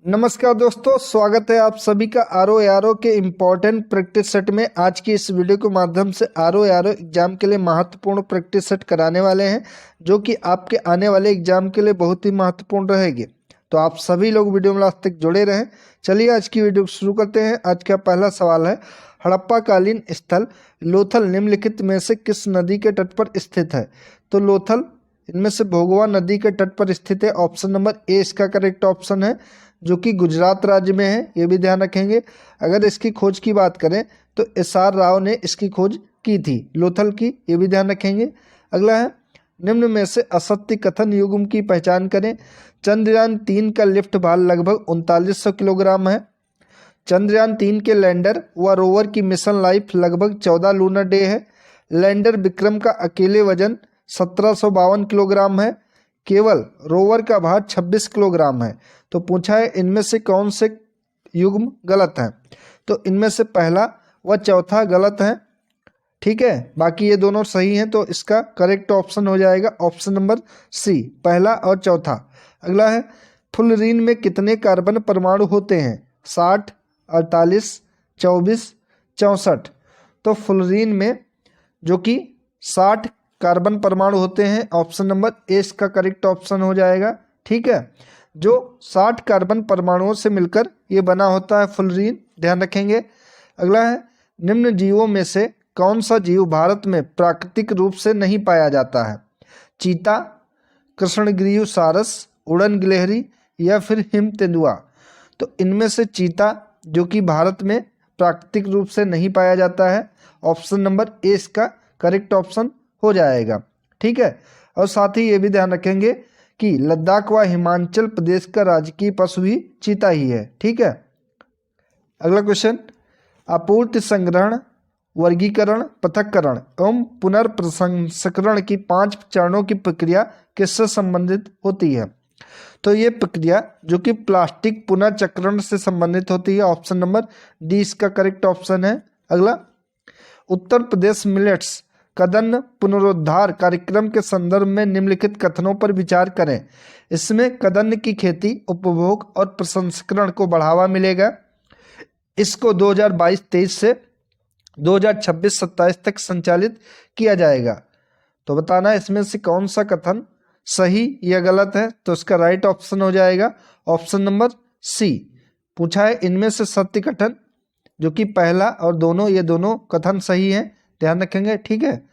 नमस्कार दोस्तों, स्वागत है आप सभी का आर ओ के इम्पोर्टेंट प्रैक्टिस सेट में। आज की इस वीडियो के माध्यम से आर ओ एग्जाम के लिए महत्वपूर्ण प्रैक्टिस सेट कराने वाले हैं, जो कि आपके आने वाले एग्जाम के लिए बहुत ही महत्वपूर्ण रहेगी। तो आप सभी लोग वीडियो में लास्ट तक जुड़े रहें। चलिए आज की वीडियो शुरू करते हैं। आज का पहला सवाल है, हड़प्पा कालीन स्थल लोथल निम्नलिखित में से किस नदी के तट पर स्थित है? तो लोथल इनमें से भोगवा नदी के तट पर स्थित है। ऑप्शन नंबर ए इसका करेक्ट ऑप्शन है, जो कि गुजरात राज्य में है। ये भी ध्यान रखेंगे। अगर इसकी खोज की बात करें तो एस.आर. राव ने इसकी खोज की थी, लोथल की। ये भी ध्यान रखेंगे। अगला है, निम्न में से असत्य कथन युग्म की पहचान करें। चंद्रयान-3 का लिफ्ट भार लगभग 3900 किलोग्राम है। चंद्रयान-3 के लैंडर व रोवर की मिशन लाइफ लगभग 14 लूनर डे है। लैंडर विक्रम का अकेले वजन 1752 किलोग्राम है। केवल रोवर का भार 26 किलोग्राम है। तो पूछा है इनमें से कौन से युग्म गलत है? तो इनमें से पहला व चौथा गलत है, ठीक है। बाकी ये दोनों सही हैं, तो इसका करेक्ट ऑप्शन हो जाएगा ऑप्शन नंबर सी, पहला और चौथा। अगला है, फुलरीन में कितने कार्बन परमाणु होते हैं? 60, 48, 24, 64। तो फुलरीन में जो कि 60 कार्बन परमाणु होते हैं। ऑप्शन नंबर ए इसका करेक्ट ऑप्शन हो जाएगा, ठीक है। जो 60 कार्बन परमाणुओं से मिलकर ये बना होता है फुलरीन, ध्यान रखेंगे। अगला है, निम्न जीवों में से कौन सा जीव भारत में प्राकृतिक रूप से नहीं पाया जाता है? चीता, कृष्णग्रीव सारस, उड़न गिलहरी या फिर हिम तेंदुआ। तो इनमें से चीता जो कि भारत में प्राकृतिक रूप से नहीं पाया जाता है। ऑप्शन नंबर ए इसका करेक्ट ऑप्शन हो जाएगा, ठीक है। और साथ ही ये भी ध्यान रखेंगे कि लद्दाख व हिमाचल प्रदेश का राजकीय पशु भी चीता ही है, ठीक है। अगला क्वेश्चन, आपूर्ति, संग्रहण, वर्गीकरण, पृथक्करण एवं पुनर्प्रसंस्करण की 5 चरणों की प्रक्रिया किससे संबंधित होती है? तो ये प्रक्रिया जो कि प्लास्टिक पुनर्चक्रण से संबंधित होती है। ऑप्शन नंबर डी इसका करेक्ट ऑप्शन है। अगला, उत्तर प्रदेश मिलेट्स कदन्न पुनरुद्धार कार्यक्रम के संदर्भ में निम्नलिखित कथनों पर विचार करें। इसमें कदन्न की खेती, उपभोग और प्रसंस्करण को बढ़ावा मिलेगा। इसको 2022-23 से 2026-27 तक संचालित किया जाएगा। तो बताना इसमें से कौन सा कथन सही या गलत है? तो इसका राइट ऑप्शन हो जाएगा ऑप्शन नंबर सी। पूछा है इनमें से सत्य कथन, जो कि पहला और दोनों, ये दोनों कथन सही हैं, ध्यान रखेंगे, ठीक है।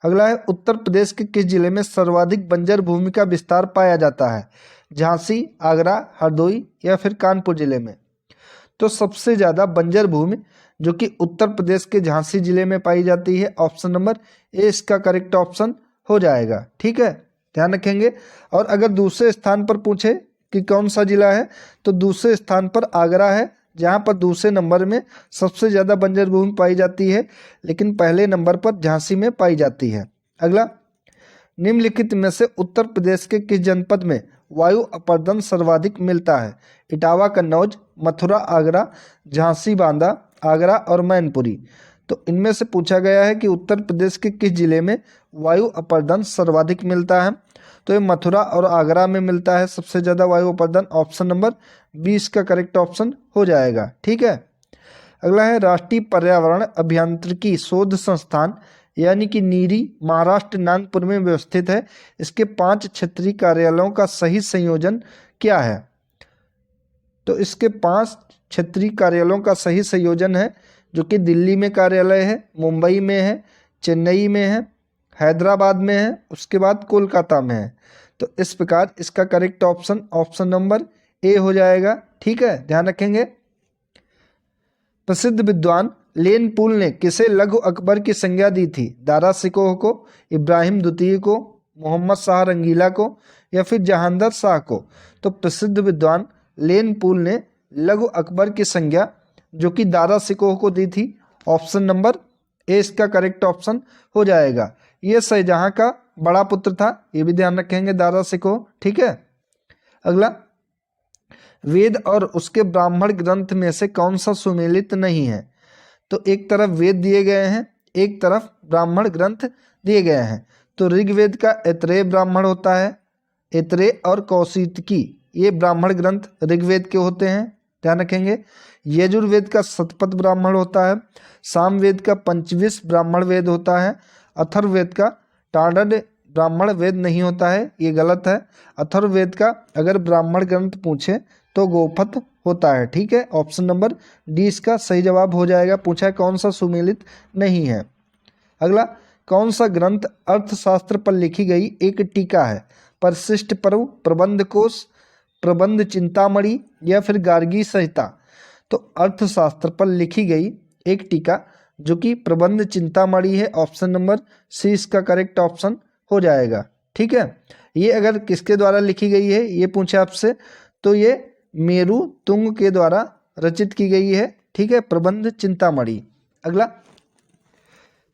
अगला है, उत्तर प्रदेश के किस जिले में सर्वाधिक बंजर भूमि का विस्तार पाया जाता है? झांसी, आगरा, हरदोई या फिर कानपुर जिले में। तो सबसे ज़्यादा बंजर भूमि जो कि उत्तर प्रदेश के झांसी जिले में पाई जाती है। ऑप्शन नंबर ए इसका करेक्ट ऑप्शन हो जाएगा, ठीक है, ध्यान रखेंगे। और अगर दूसरे स्थान पर पूछे कि कौन सा जिला है, तो दूसरे स्थान पर आगरा है, जहाँ पर दूसरे नंबर में सबसे ज़्यादा बंजर भूमि पाई जाती है, लेकिन पहले नंबर पर झांसी में पाई जाती है। अगला, निम्नलिखित में से उत्तर प्रदेश के किस जनपद में वायु अपर्दन सर्वाधिक मिलता है? इटावा, कन्नौज, मथुरा, आगरा, झांसी, बांदा, आगरा और मैनपुरी। तो इनमें से पूछा गया है कि उत्तर प्रदेश के किस जिले में वायु अपर्दन सर्वाधिक मिलता है? तो ये मथुरा और आगरा में मिलता है सबसे ज़्यादा वायु अपर्दन। ऑप्शन नंबर 20 का करेक्ट ऑप्शन हो जाएगा, ठीक है। अगला है, राष्ट्रीय पर्यावरण अभियांत्रिकी शोध संस्थान यानी कि नीरी महाराष्ट्र नागपुर में व्यवस्थित है। इसके 5 क्षेत्रीय कार्यालयों का सही संयोजन क्या है? तो इसके 5 क्षेत्रीय कार्यालयों का सही संयोजन है, जो कि दिल्ली में कार्यालय है, मुंबई में है, चेन्नई में है, हैदराबाद में है, उसके बाद कोलकाता में है। तो इस प्रकार इसका correct option option number A हो जाएगा, ठीक है, ध्यान रखेंगे। प्रसिद्ध विद्वान लेन पुल ने किसे लघु अकबर की संज्ञा दी थी? दारा शिकोह को, इब्राहिम द्वितीय को, मोहम्मद शाह रंगीला को या फिर जहांदर शाह को। तो प्रसिद्ध विद्वान लेन पुल ने लघु अकबर की संज्ञा जो कि दारा शिकोह को दी थी। ऑप्शन नंबर ए इसका करेक्ट ऑप्शन हो जाएगा। ये शाहजहां का बड़ा पुत्र था, ये भी ध्यान रखेंगे, दारा शिकोह, ठीक है। अगला, वेद और उसके ब्राह्मण ग्रंथ में से कौन सा सुमेलित नहीं है? तो एक तरफ वेद दिए गए हैं, एक तरफ ब्राह्मण ग्रंथ दिए गए हैं। तो ऋग्वेद का ऐतरेय ब्राह्मण होता है, ऐतरेय और कौशिकी, ये ब्राह्मण ग्रंथ ऋग्वेद के होते हैं, ध्यान रखेंगे। यजुर्वेद का शतपथ ब्राह्मण होता है। सामवेद का पंचविश ब्राह्मण वेद होता है। अथर्ववेद का टांडव ब्राह्मण वेद नहीं होता है, ये गलत है। अथर्ववेद का अगर ब्राह्मण ग्रंथ पूछे तो गोपथ होता है, ठीक है। ऑप्शन नंबर डी इसका सही जवाब हो जाएगा। पूछा है कौन सा सुमेलित नहीं है। अगला, कौन सा ग्रंथ अर्थशास्त्र पर लिखी गई एक टीका है? परिशिष्ट पर्व, प्रबंध कोश, प्रबंध चिंतामणि या फिर गार्गी संहिता? तो अर्थशास्त्र पर लिखी गई एक टीका जो कि प्रबंध चिंतामणि है। ऑप्शन नंबर सी इसका करेक्ट ऑप्शन हो जाएगा, ठीक है। ये अगर किसके द्वारा लिखी गई है ये पूछे आपसे, तो ये मेरु तुंग के द्वारा रचित की गई है, ठीक है, प्रबंध चिंतामणि। अगला,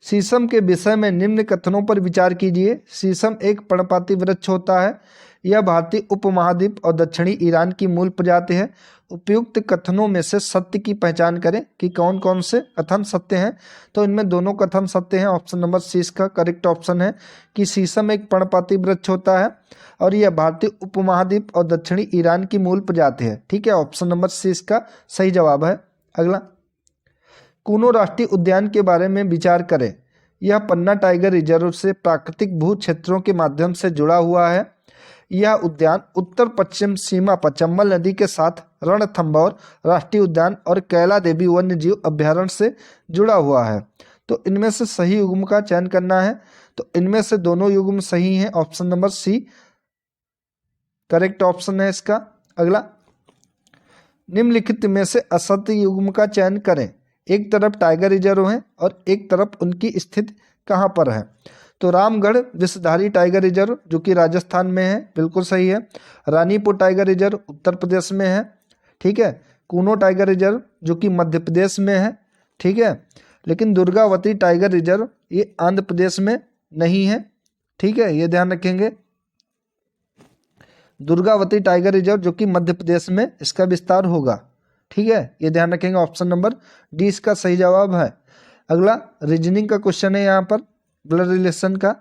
शीशम के विषय में निम्न कथनों पर विचार कीजिए। शीशम एक पर्णपाती वृक्ष होता है। यह भारतीय उपमहाद्वीप और दक्षिणी ईरान की मूल प्रजाति है। उपयुक्त कथनों में से सत्य की पहचान करें कि कौन कौन से कथन सत्य हैं। तो इनमें दोनों कथन सत्य हैं। ऑप्शन नंबर सी इसका करेक्ट ऑप्शन है कि शीशम एक पर्णपाती वृक्ष होता है और यह भारतीय उपमहाद्वीप और दक्षिणी ईरान की मूल प्रजाति है, ठीक है। ऑप्शन नंबर सी इसका सही जवाब है। अगला, कूनो राष्ट्रीय उद्यान के बारे में विचार करें। यह पन्ना टाइगर रिजर्व से प्राकृतिक भू क्षेत्रों के माध्यम से जुड़ा हुआ है। यह उद्यान उत्तर पश्चिम सीमा पर चंबल नदी के साथ रणथंभौर राष्ट्रीय उद्यान और कैला देवी वन्य जीव अभ्यारण्य से जुड़ा हुआ है। तो इनमें से सही युग्म का चयन करना है। तो इनमें से दोनों युग्म सही हैं। Option number C correct option है इसका। अगला, निम्नलिखित में से असत्य युग्म का चयन करें। एक तरफ टाइगर रिजर्व है और एक तरफ उनकी स्थिति कहाँ पर है? तो रामगढ़ विषधारी टाइगर रिजर्व जो कि राजस्थान में है, बिल्कुल सही है। रानीपुर टाइगर रिजर्व उत्तर प्रदेश में है, ठीक है। कूनो टाइगर रिजर्व जो कि मध्य प्रदेश में है, ठीक है। लेकिन दुर्गावती टाइगर रिजर्व ये आंध्र प्रदेश में नहीं है, ठीक है, ये ध्यान रखेंगे। दुर्गावती टाइगर रिजर्व जो कि मध्य प्रदेश में इसका विस्तार होगा, ठीक है, ये ध्यान रखेंगे। ऑप्शन नंबर डी इसका सही जवाब है। अगला, रीजनिंग का क्वेश्चन है यहाँ पर ब्लड रिलेशन का,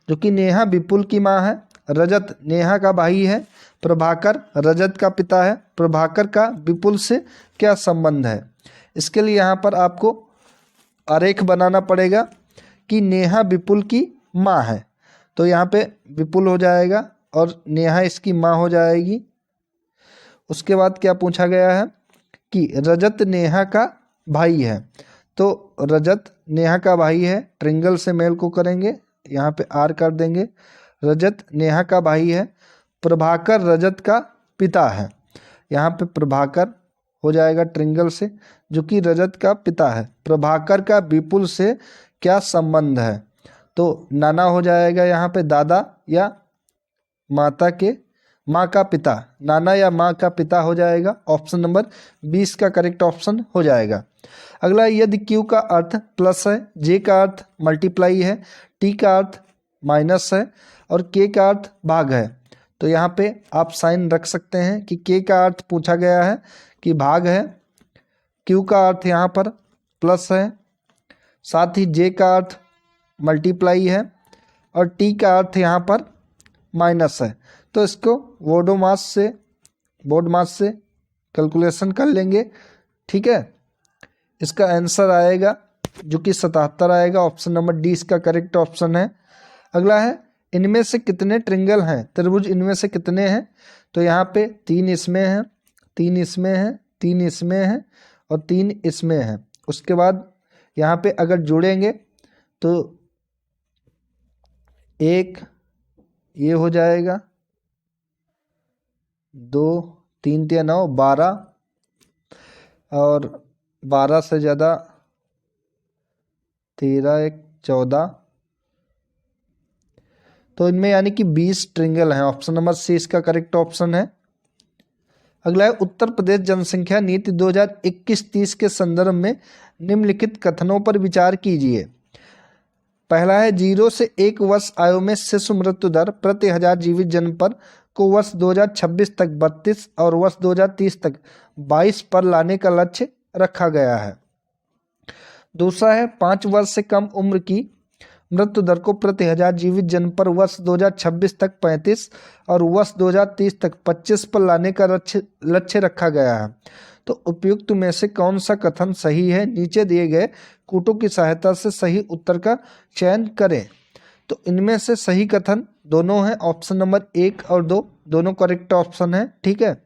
जो कि नेहा विपुल की माँ है, रजत नेहा का भाई है, प्रभाकर रजत का पिता है। प्रभाकर का विपुल से क्या संबंध है? इसके लिए यहाँ पर आपको आरेख बनाना पड़ेगा कि नेहा विपुल की माँ है। तो यहाँ पे विपुल हो जाएगा और नेहा इसकी माँ हो जाएगी। उसके बाद क्या पूछा गया है कि रजत नेहा का भाई है। तो रजत नेहा का भाई है, ट्रिंगल से मेल को करेंगे, यहाँ पे आर कर देंगे। रजत नेहा का भाई है। प्रभाकर रजत का पिता है, यहाँ पे प्रभाकर हो जाएगा ट्रिंगल से, जो कि रजत का पिता है। प्रभाकर का विपुल से क्या संबंध है? तो नाना हो जाएगा यहाँ पे, दादा या माता के माँ का पिता, नाना या माँ का पिता हो जाएगा। ऑप्शन नंबर 20 का करेक्ट ऑप्शन हो जाएगा। अगला, यदि Q का अर्थ प्लस है, J का अर्थ मल्टीप्लाई है, T का अर्थ माइनस है और K का अर्थ भाग है, तो यहाँ पे आप साइन रख सकते हैं कि K का अर्थ पूछा गया है कि भाग है, Q का अर्थ यहाँ पर प्लस है, साथ ही J का अर्थ मल्टीप्लाई है और T का अर्थ यहाँ पर माइनस है। तो इसको बोर्ड मास से कैलकुलेशन कर लेंगे, ठीक है। इसका आंसर आएगा जो कि 77 आएगा। ऑप्शन नंबर डी इसका करेक्ट ऑप्शन है। अगला है, इनमें से कितने ट्रिंगल हैं? त्रिभुज इनमें से कितने हैं? तो यहाँ पे 3 इसमें हैं, 3 इसमें हैं, 3 इसमें हैं और 3 इसमें हैं। उसके बाद यहाँ पे अगर जोड़ेंगे तो एक ये हो जाएगा, 2 3 3 9 12 और 12 से ज़्यादा 13 1 14, तो इनमें यानी कि 20 ट्रिंगल हैं। ऑप्शन नंबर सी इसका करेक्ट ऑप्शन है। अगला है, उत्तर प्रदेश जनसंख्या नीति 2021-30 के संदर्भ में निम्नलिखित कथनों पर विचार कीजिए। पहला है, 0 से 1 वर्ष आयु में शिशु मृत्यु दर प्रति 1000 जीवित जन्म पर को वर्ष 2026 तक 32 और वर्ष 2030 तक 22 पर लाने का लक्ष्य रखा गया है। दूसरा है, 5 वर्ष से कम उम्र की मृत्यु दर को प्रति हजार जीवित जन पर वर्ष 2026 तक 35 और वर्ष 2030 तक 25 पर लाने का लक्ष्य रखा गया है। तो उपयुक्त में से कौन सा कथन सही है? नीचे दिए गए कूटों की सहायता से सही उत्तर का चयन करें। तो इनमें से सही कथन दोनों हैं, ऑप्शन नंबर 1 और 2 दोनों करेक्ट ऑप्शन है। ठीक है।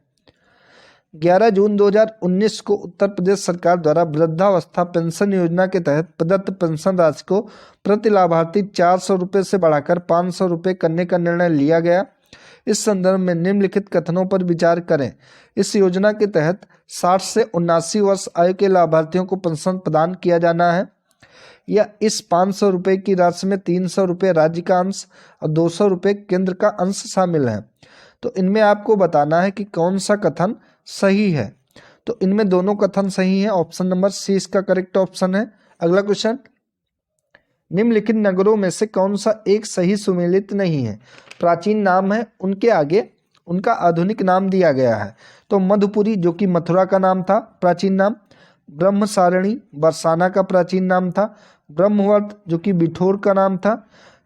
11 जून 2019 को उत्तर प्रदेश सरकार द्वारा वृद्धावस्था पेंशन योजना के तहत प्रदत्त पेंशन राशि को प्रति लाभार्थी 400 रुपये से बढ़ाकर 500 रुपये करने का निर्णय लिया गया। इस संदर्भ में निम्नलिखित कथनों पर विचार करें। इस योजना के तहत 60 से 79 वर्ष आयु के लाभार्थियों को पेंशन प्रदान किया जाना है, या इस 500 रुपये की राशि में 300 रुपये राज्य का अंश और 200 रुपये केंद्र का अंश शामिल है। तो इनमें आपको बताना है कि कौन सा कथन सही है। तो इनमें दोनों कथन सही हैं, ऑप्शन नंबर सी इसका करेक्ट ऑप्शन है। अगला क्वेश्चन, निम्नलिखित नगरों में से कौन सा एक सही सुमेलित नहीं है? प्राचीन नाम है, उनके आगे उनका आधुनिक नाम दिया गया है। तो मधुपुरी जो कि मथुरा का नाम था प्राचीन नाम, ब्रह्मसारणी बरसाना का प्राचीन नाम था, ब्रह्मवर्त जो कि बिठौर का नाम था,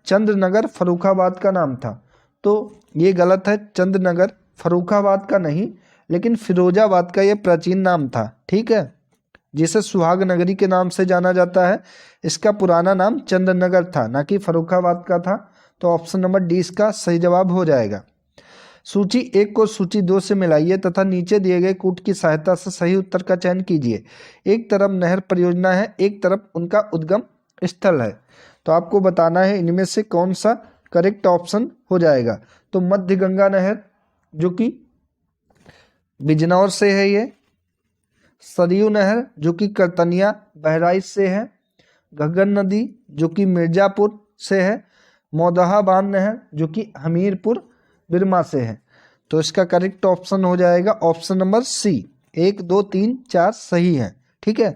चंद्रनगर फर्रुखाबाद का नाम था। तो ये गलत है, चंद्रनगर फर्रुखाबाद का नहीं लेकिन फिरोजाबाद का ये प्राचीन नाम था। ठीक है, जिसे सुहाग नगरी के नाम से जाना जाता है। इसका पुराना नाम चंद्रनगर था, ना कि फर्रुखाबाद का था। तो ऑप्शन नंबर डी इसका सही जवाब हो जाएगा। सूची 1 को सूची 2 से मिलाइए तथा नीचे दिए गए कूट की सहायता से सही उत्तर का चयन कीजिए। एक तरफ नहर परियोजना है, एक तरफ उनका उद्गम स्थल है। तो आपको बताना है इनमें से कौन सा करेक्ट ऑप्शन हो जाएगा। तो मध्य गंगा नहर जो कि बिजनौर से है, ये सरयू नहर जो कि करतनिया बहराइच से है, घग्गर नदी जो कि मिर्जापुर से है, मौदहा बांध नहर जो कि हमीरपुर बिरमा से है। तो इसका करेक्ट ऑप्शन हो जाएगा ऑप्शन नंबर सी। 1, 2, 3, 4 सही है। ठीक है।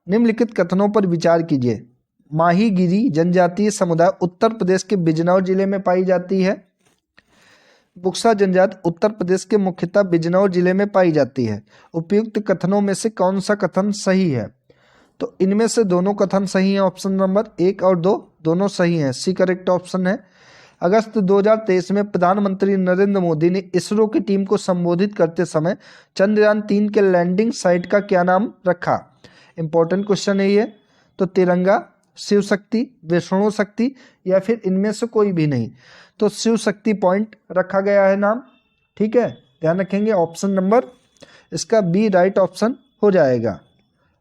निम्नलिखित कथनों पर विचार कीजिए। माहीगिरी जनजातीय समुदाय उत्तर प्रदेश के बिजनौर जिले में पाई जाती है। बुक्सा जनजाति उत्तर प्रदेश के मुख्यतः बिजनौर जिले में पाई जाती है। उपयुक्त कथनों में से कौन सा कथन सही है? तो इनमें से दोनों कथन सही हैं, ऑप्शन नंबर 1 और 2 दोनों सही हैं, सी करेक्ट ऑप्शन है। अगस्त 2023 में प्रधानमंत्री नरेंद्र मोदी ने इसरो की टीम को संबोधित करते समय चंद्रयान 3 के लैंडिंग साइट का क्या नाम रखा? इंपॉर्टेंट क्वेश्चन है ये। तो तिरंगा, शिव शक्ति, विष्णु शक्ति या फिर इनमें से कोई भी नहीं। तो शिव शक्ति पॉइंट रखा गया है नाम। ठीक है, ध्यान रखेंगे। ऑप्शन नंबर इसका बी राइट ऑप्शन हो जाएगा।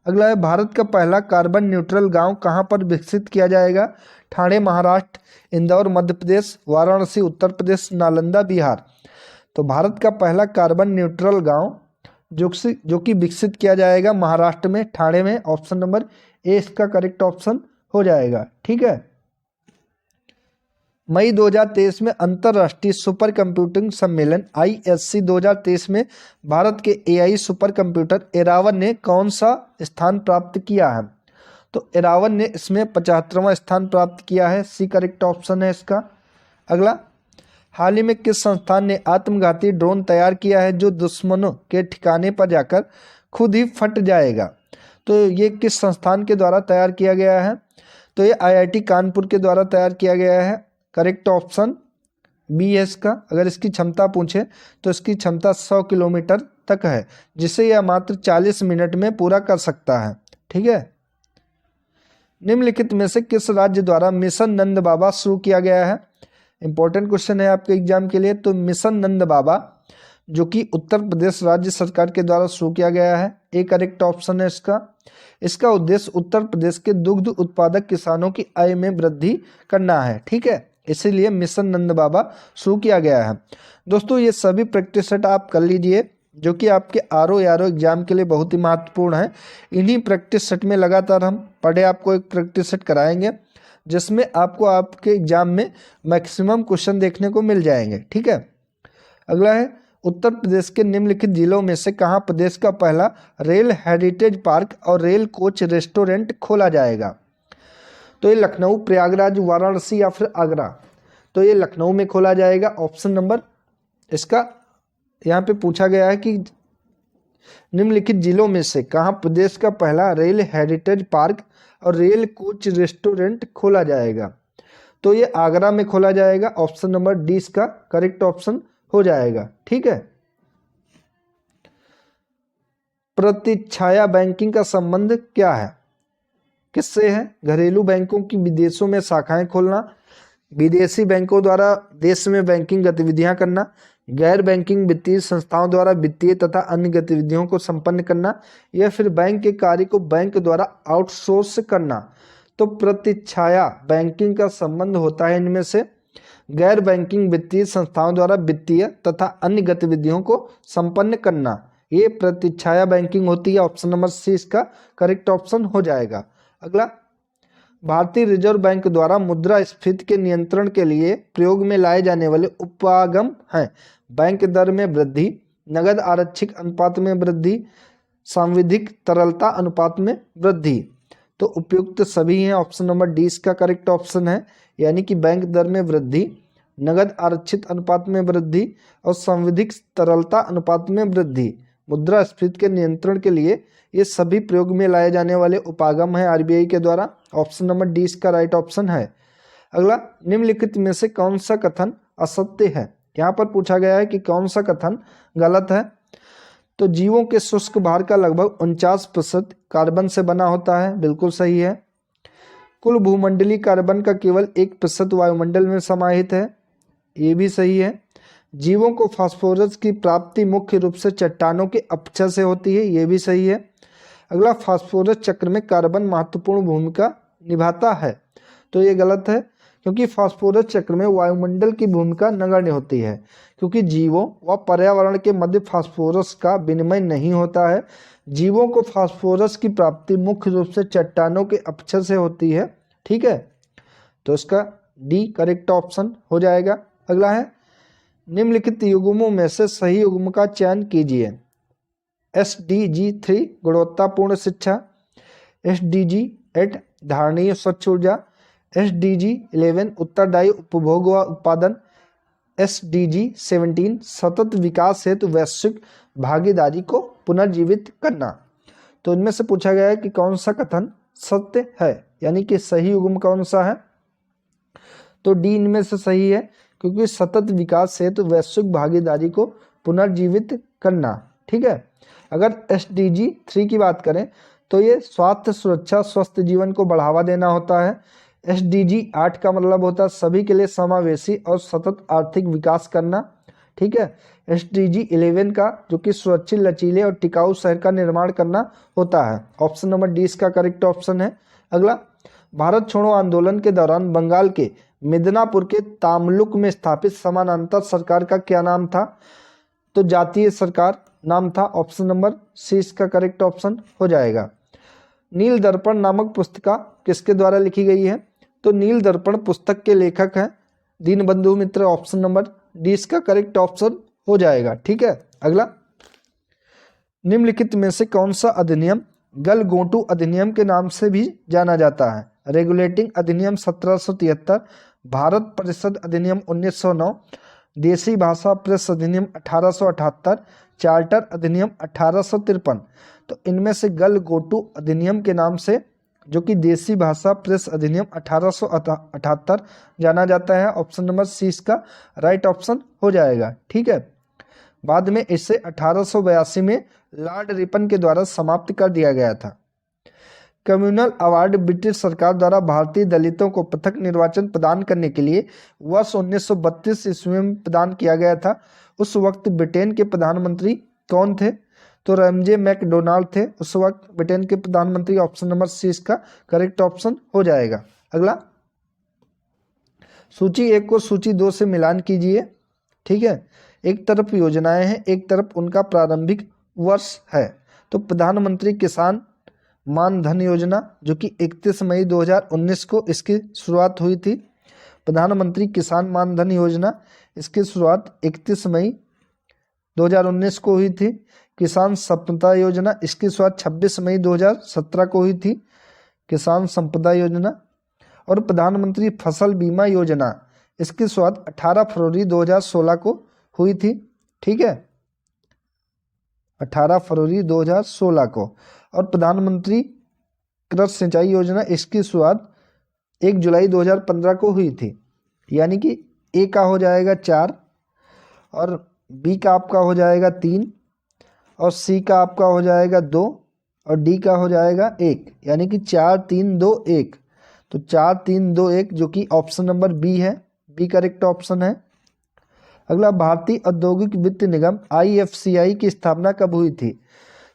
अगला है, भारत का पहला कार्बन न्यूट्रल गांव कहां पर विकसित किया जाएगा? ठाणे महाराष्ट्र, इंदौर मध्य प्रदेश, वाराणसी उत्तर प्रदेश, नालंदा बिहार। तो भारत का पहला कार्बन न्यूट्रल गांव जो कि विकसित किया जाएगा महाराष्ट्र में, ठाणे में। ऑप्शन नंबर ए इसका करेक्ट ऑप्शन हो जाएगा। ठीक है। मई 2023 में अंतर्राष्ट्रीय सुपर कंप्यूटिंग सम्मेलन ISC 2023 में भारत के AI सुपर कंप्यूटर एरावन ने कौन सा स्थान प्राप्त किया है? तो एरावन ने इसमें 75वां स्थान प्राप्त किया है, सी करेक्ट ऑप्शन है इसका। अगला, हाल ही में किस संस्थान ने आत्मघाती ड्रोन तैयार किया है जो दुश्मनों के ठिकाने पर जाकर खुद ही फट जाएगा? तो ये किस संस्थान के द्वारा तैयार किया गया है? तो ये IIT कानपुर के द्वारा तैयार किया गया है। करेक्ट ऑप्शन बी है इसका। अगर इसकी क्षमता पूछे तो इसकी क्षमता 100 किलोमीटर तक है, जिसे यह मात्र 40 मिनट में पूरा कर सकता है। ठीक है। निम्नलिखित में से किस राज्य द्वारा मिशन नंद बाबा शुरू किया गया है? इंपॉर्टेंट क्वेश्चन है आपके एग्जाम के लिए। तो मिशन नंद बाबा जो कि उत्तर प्रदेश राज्य सरकार के द्वारा शुरू किया गया है, ए करेक्ट ऑप्शन है इसका। इसका उद्देश्य उत्तर प्रदेश के दुग्ध उत्पादक किसानों की आय में वृद्धि करना है। ठीक है, इसीलिए मिशन नंद बाबा शुरू किया गया है। दोस्तों, ये सभी प्रैक्टिस सेट आप कर लीजिए जो कि आपके RO एग्जाम के लिए बहुत ही महत्वपूर्ण है। इन्हीं प्रैक्टिस सेट में लगातार हम पढ़े आपको एक प्रैक्टिस सेट कराएंगे जिसमें आपको आपके एग्जाम में मैक्सिमम क्वेश्चन देखने को मिल जाएंगे। ठीक है। अगला है, उत्तर प्रदेश के निम्नलिखित जिलों में से कहाँ प्रदेश का पहला रेल हेरिटेज पार्क और रेल कोच रेस्टोरेंट खोला जाएगा? तो ये लखनऊ, प्रयागराज, वाराणसी या फिर आगरा। तो ये लखनऊ में खोला जाएगा। ऑप्शन नंबर इसका यहाँ पे पूछा गया है कि निम्नलिखित जिलों में से कहाँ प्रदेश का पहला रेल हेरिटेज पार्क और रेल कोच रेस्टोरेंट खोला जाएगा? तो ये आगरा में खोला जाएगा। ऑप्शन नंबर डी इसका करेक्ट ऑप्शन हो जाएगा। ठीक है। प्रतिछाया बैंकिंग का संबंध क्या है, किससे है? घरेलू बैंकों की विदेशों में शाखाएं खोलना, विदेशी बैंकों द्वारा देश में बैंकिंग गतिविधियां करना, गैर बैंकिंग वित्तीय संस्थाओं द्वारा वित्तीय तथा अन्य गतिविधियों को संपन्न करना, या फिर बैंक के कार्य को बैंक द्वारा आउटसोर्स करना। तो प्रतिछाया बैंकिंग का संबंध होता है इनमें से गैर बैंकिंग वित्तीय संस्थाओं द्वारा वित्तीय तथा अन्य गतिविधियों को संपन्न करना, ये प्रतिछाया बैंकिंग होती है। ऑप्शन नंबर सी इसका करेक्ट ऑप्शन हो जाएगा। अगला, भारतीय रिजर्व बैंक द्वारा मुद्रास्फीति के नियंत्रण के लिए प्रयोग में लाए जाने वाले उपागम हैं बैंक दर में वृद्धि, नगद आरक्षित अनुपात में वृद्धि, सांविधिक तरलता अनुपात में वृद्धि। तो उपयुक्त सभी हैं। ऑप्शन नंबर डी इसका करेक्ट ऑप्शन है, यानी कि बैंक दर में वृद्धि, नगद आरक्षित अनुपात में वृद्धि और सांविधिक तरलता अनुपात में वृद्धि। मुद्रास्फीति के नियंत्रण के लिए ये सभी प्रयोग में लाए जाने वाले उपागम है आरबीआई के द्वारा। ऑप्शन नंबर डी इसका राइट ऑप्शन है। अगला, निम्नलिखित में से कौन सा कथन असत्य है? यहाँ पर पूछा गया है कि कौन सा कथन गलत है। तो जीवों के शुष्क भार का लगभग 49% कार्बन से बना होता है, बिल्कुल सही है। कुल भूमंडलीय कार्बन का केवल 1% वायुमंडल में समाहित है, ये भी सही है। जीवों को फास्फोरस की प्राप्ति मुख्य रूप से चट्टानों के अपक्षय से होती है, ये भी सही है। अगला, फास्फोरस चक्र में कार्बन महत्वपूर्ण भूमिका निभाता है, तो ये गलत है, क्योंकि फास्फोरस चक्र में वायुमंडल की भूमिका नगण्य होती है, क्योंकि जीवों व पर्यावरण के मध्य फास्फोरस का विनिमय नहीं होता है। जीवों को फास्फोरस की प्राप्ति मुख्य रूप से चट्टानों के अपक्षय से होती है। ठीक है, तो इसका डी करेक्ट ऑप्शन हो जाएगा। अगला है, निम्नलिखित युग्मों में से सही युग्म का चयन कीजिए। SDG 3 गुणवत्तापूर्ण शिक्षा, SDG 8 धारणीय स्वच्छ ऊर्जा, SDG 11 उत्तरदायी उपभोग व उत्पादन, SDG 17 सतत विकास हेतु वैश्विक भागीदारी को पुनर्जीवित करना। तो इनमें से पूछा गया है कि कौन सा कथन सत्य है, यानी कि सही युग्म कौन सा है? तो डी इनमें से सही है, क्योंकि सतत विकास हेतु वैश्विक भागीदारी को पुनर्जीवित करना। ठीक है। अगर SDG 3 की बात करें तो ये स्वास्थ्य सुरक्षा स्वस्थ जीवन को बढ़ावा देना होता है। SDG 8 का मतलब होता है सभी के लिए समावेशी और सतत आर्थिक विकास करना। ठीक है। SDG 11 का जो कि सुरक्षित, लचीले और टिकाऊ शहर का निर्माण करना होता है। ऑप्शन नंबर डी इसका करेक्ट ऑप्शन है। अगला, भारत छोड़ो आंदोलन के दौरान बंगाल के मिदनापुर के तामलुक में स्थापित समानांतर सरकार का क्या नाम था? तो जातीय सरकार नाम था। ऑप्शन नंबर सी इसका करेक्ट ऑप्शन हो जाएगा। नील दर्पण नामक पुस्तिका किसके द्वारा लिखी गई है? तो नील दर्पण पुस्तक के लेखक हैं दीनबंधु मित्र। ऑप्शन नंबर डी इसका करेक्ट ऑप्शन हो जाएगा। ठीक है। अगला, निम्नलिखित में से कौन सा अधिनियम गलगोटू अधिनियम के नाम से भी जाना जाता है? रेगुलेटिंग अधिनियम 1773, भारत परिषद अधिनियम 1909, देसी भाषा प्रेस अधिनियम 1878, चार्टर अधिनियम 1853। तो इनमें से गलगोटू अधिनियम के नाम से जो कि देसी भाषा प्रेस अधिनियम 1878 जाना जाता है। ऑप्शन नंबर सी इसका राइट ऑप्शन हो जाएगा। ठीक है। बाद में इसे 1882 में लॉर्ड रिपन के द्वारा समाप्त कर दिया गया था। कम्युनल अवार्ड ब्रिटिश सरकार द्वारा भारतीय दलितों को पृथक निर्वाचन प्रदान करने के लिए वर्ष 1932 ईस्वी में प्रदान किया गया था। उस वक्त ब्रिटेन के प्रधानमंत्री कौन थे? तो रैमजे मैकडोनाल्ड थे उस वक्त ब्रिटेन के प्रधानमंत्री। ऑप्शन नंबर सी इसका करेक्ट ऑप्शन हो जाएगा। अगला, सूची 1 को सूची 2 से मिलान कीजिए। ठीक है। एक तरफ योजनाएं हैं, एक तरफ उनका प्रारंभिक वर्ष है। तो प्रधानमंत्री किसान मान धन योजना जो कि 31 मई 2019 को इसकी शुरुआत हुई थी। प्रधानमंत्री किसान मान धन योजना, इसकी शुरुआत 31 मई 2019 को हुई थी। किसान संपदा योजना, इसकी शुरुआत 26 मई 2017 को हुई थी, किसान संपदा योजना। और प्रधानमंत्री फसल बीमा योजना, इसकी शुरुआत 18 फरवरी 2016 को हुई थी। ठीक है। 18 फरवरी 2016 को। और प्रधानमंत्री कृषि सिंचाई योजना, इसकी शुरुआत 1 जुलाई 2015 को हुई थी। यानी कि ए का हो जाएगा 4 और बी का आपका हो जाएगा 3 और सी का आपका हो जाएगा 2 और डी का हो जाएगा 1, यानी कि 4 3 2 1। तो 4 3 2 1 जो कि ऑप्शन नंबर बी है, बी करेक्ट ऑप्शन है। अगला, भारतीय औद्योगिक वित्त निगम IFCI की स्थापना कब हुई थी?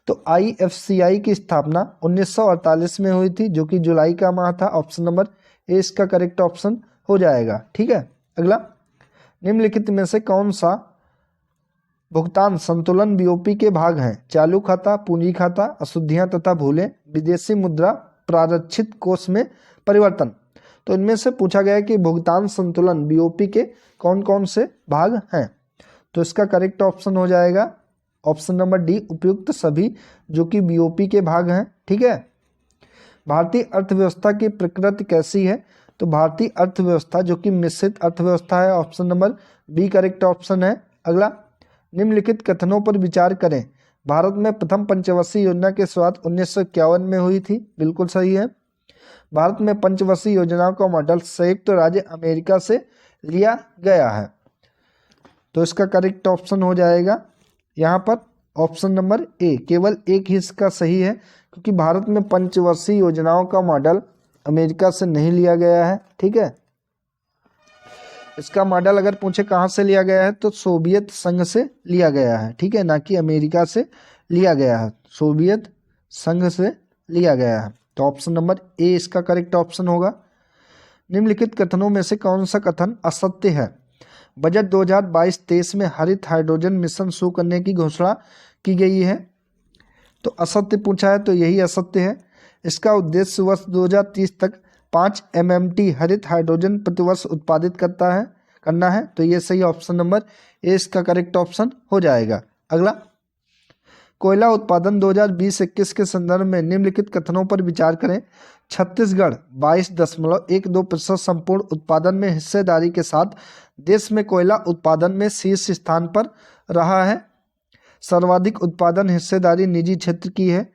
तो IFCI की स्थापना 1948 में हुई थी, जो कि जुलाई का माह था। ऑप्शन नंबर ए इसका करेक्ट ऑप्शन हो जाएगा। ठीक है। अगला, निम्नलिखित में से कौन सा भुगतान संतुलन BOP के भाग हैं? चालू खाता, पूंजी खाता, अशुद्धियां तथा भूलें, विदेशी मुद्रा, प्रारक्षित कोष में परिवर्तन। तो इनमें से पूछा गया है कि भुगतान संतुलन BOP के कौन कौन से भाग हैं। तो इसका करेक्ट ऑप्शन हो जाएगा ऑप्शन नंबर डी, उपयुक्त सभी, जो कि BOP के भाग हैं। ठीक है। भारतीय अर्थव्यवस्था की प्रकृति कैसी है? तो भारतीय अर्थव्यवस्था जो कि मिश्रित अर्थव्यवस्था है। Option number B correct option है। अगला, निम्नलिखित कथनों पर विचार करें। भारत में प्रथम पंचवर्षीय योजना की शुरुआत 1951 में हुई थी। बिल्कुल सही है। भारत में पंचवर्षीय योजनाओं का मॉडल संयुक्त राज्य अमेरिका से लिया गया है। तो इसका करेक्ट ऑप्शन हो जाएगा यहाँ पर ऑप्शन नंबर ए। केवल एक ही इसका सही है, क्योंकि भारत में पंचवर्षीय योजनाओं का मॉडल अमेरिका से नहीं लिया गया है। ठीक है। इसका मॉडल अगर पूछे कहाँ से लिया गया है, तो सोवियत संघ से लिया गया है। ठीक है, ना कि अमेरिका से लिया गया है, सोवियत संघ से लिया गया है। तो ऑप्शन नंबर ए इसका करेक्ट ऑप्शन होगा। निम्नलिखित कथनों में से कौन सा कथन असत्य है? बजट 2022-23 में हरित हाइड्रोजन मिशन शुरू करने की घोषणा की गई है। तो असत्य पूछा है, तो यही असत्य है। इसका उद्देश्य वर्ष 2030 तक 5 MMT हरित हाइड्रोजन प्रतिवर्ष उत्पादित करना है। तो ये सही ऑप्शन नंबर ए इसका करेक्ट ऑप्शन हो जाएगा। अगला, कोयला उत्पादन 2020-21 के संदर्भ में निम्नलिखित कथनों पर विचार करें। छत्तीसगढ़ 22.12% संपूर्ण उत्पादन में हिस्सेदारी के साथ देश में कोयला उत्पादन में शीर्ष स्थान पर रहा है। सर्वाधिक उत्पादन हिस्सेदारी निजी क्षेत्र की है।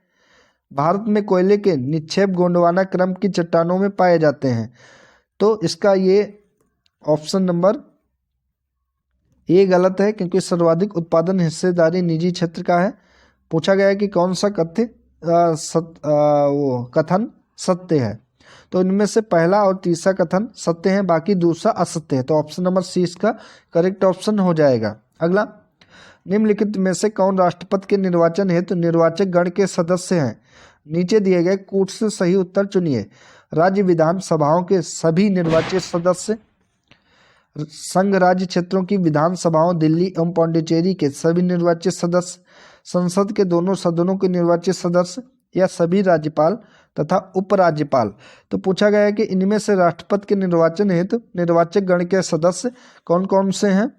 भारत में कोयले के निक्षेप गोंडवाना क्रम की चट्टानों में पाए जाते हैं। तो इसका ये ऑप्शन नंबर ए गलत है, क्योंकि सर्वाधिक उत्पादन हिस्सेदारी निजी क्षेत्र का है। पूछा गया है कि कौन सा कथन सत्य है। तो इनमें से पहला और तीसरा कथन सत्य है, बाकी दूसरा असत्य है। तो ऑप्शन नंबर सी इसका करेक्ट ऑप्शन हो जाएगा। अगला, निम्नलिखित में से कौन राष्ट्रपति के निर्वाचन हेतु निर्वाचक गण के सदस्य हैं? नीचे दिए गए कूट से सही उत्तर चुनिए। राज्य विधानसभाओं के सभी निर्वाचित सदस्य, संघ राज्य क्षेत्रों की विधानसभाओं दिल्ली एवं पांडिचेरी के सभी निर्वाचित सदस्य, संसद के दोनों सदनों के निर्वाचित सदस्य, या सभी राज्यपाल तथा उपराज्यपाल। तो पूछा गया है कि इनमें से राष्ट्रपति के निर्वाचन हेतु निर्वाचक गण के सदस्य कौन कौन से हैं?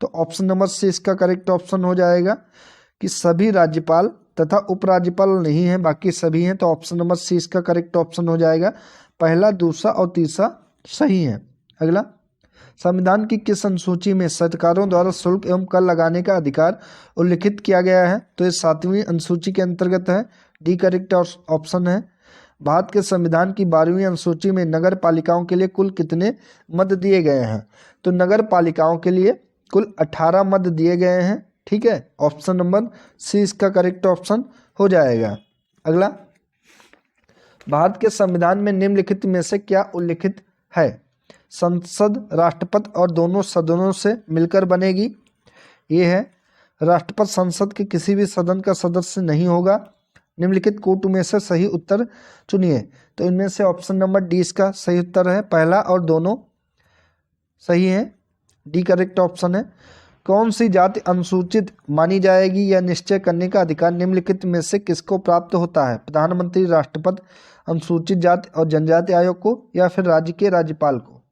तो ऑप्शन नंबर सी इसका करेक्ट ऑप्शन हो जाएगा कि सभी राज्यपाल तथा उपराज्यपाल नहीं है, बाकी सभी हैं। तो ऑप्शन नंबर सी इसका करेक्ट ऑप्शन हो जाएगा। पहला, दूसरा और तीसरा सही है। अगला, संविधान की किस अनुसूची में सरकारों द्वारा शुल्क एवं कर लगाने का अधिकार उल्लिखित किया गया है? तो ये 7वीं अनुसूची के अंतर्गत है। डी करेक्ट ऑप्शन है। भारत के संविधान की 12वीं अनुसूची में नगर पालिकाओं के लिए कुल कितने मत दिए गए हैं? तो नगर पालिकाओं के लिए कुल 18 मत दिए गए हैं। ठीक है, ऑप्शन नंबर सी इसका करेक्ट ऑप्शन हो जाएगा। अगला, भारत के संविधान में निम्नलिखित में से क्या उल्लिखित है? संसद राष्ट्रपति और दोनों सदनों से मिलकर बनेगी। ये है, राष्ट्रपति संसद के किसी भी सदन का सदस्य नहीं होगा। निम्नलिखित कूट में से सही उत्तर चुनिए। तो इनमें से ऑप्शन नंबर डी इसका सही उत्तर है। पहला और दोनों सही है, डी करेक्ट ऑप्शन है। कौन सी जाति अनुसूचित मानी जाएगी यह निश्चय करने का अधिकार निम्नलिखित में से किसको प्राप्त होता है? प्रधानमंत्री, राष्ट्रपति, अनुसूचित जाति और जनजाति आयोग को, या फिर राज्य के राज्यपाल को?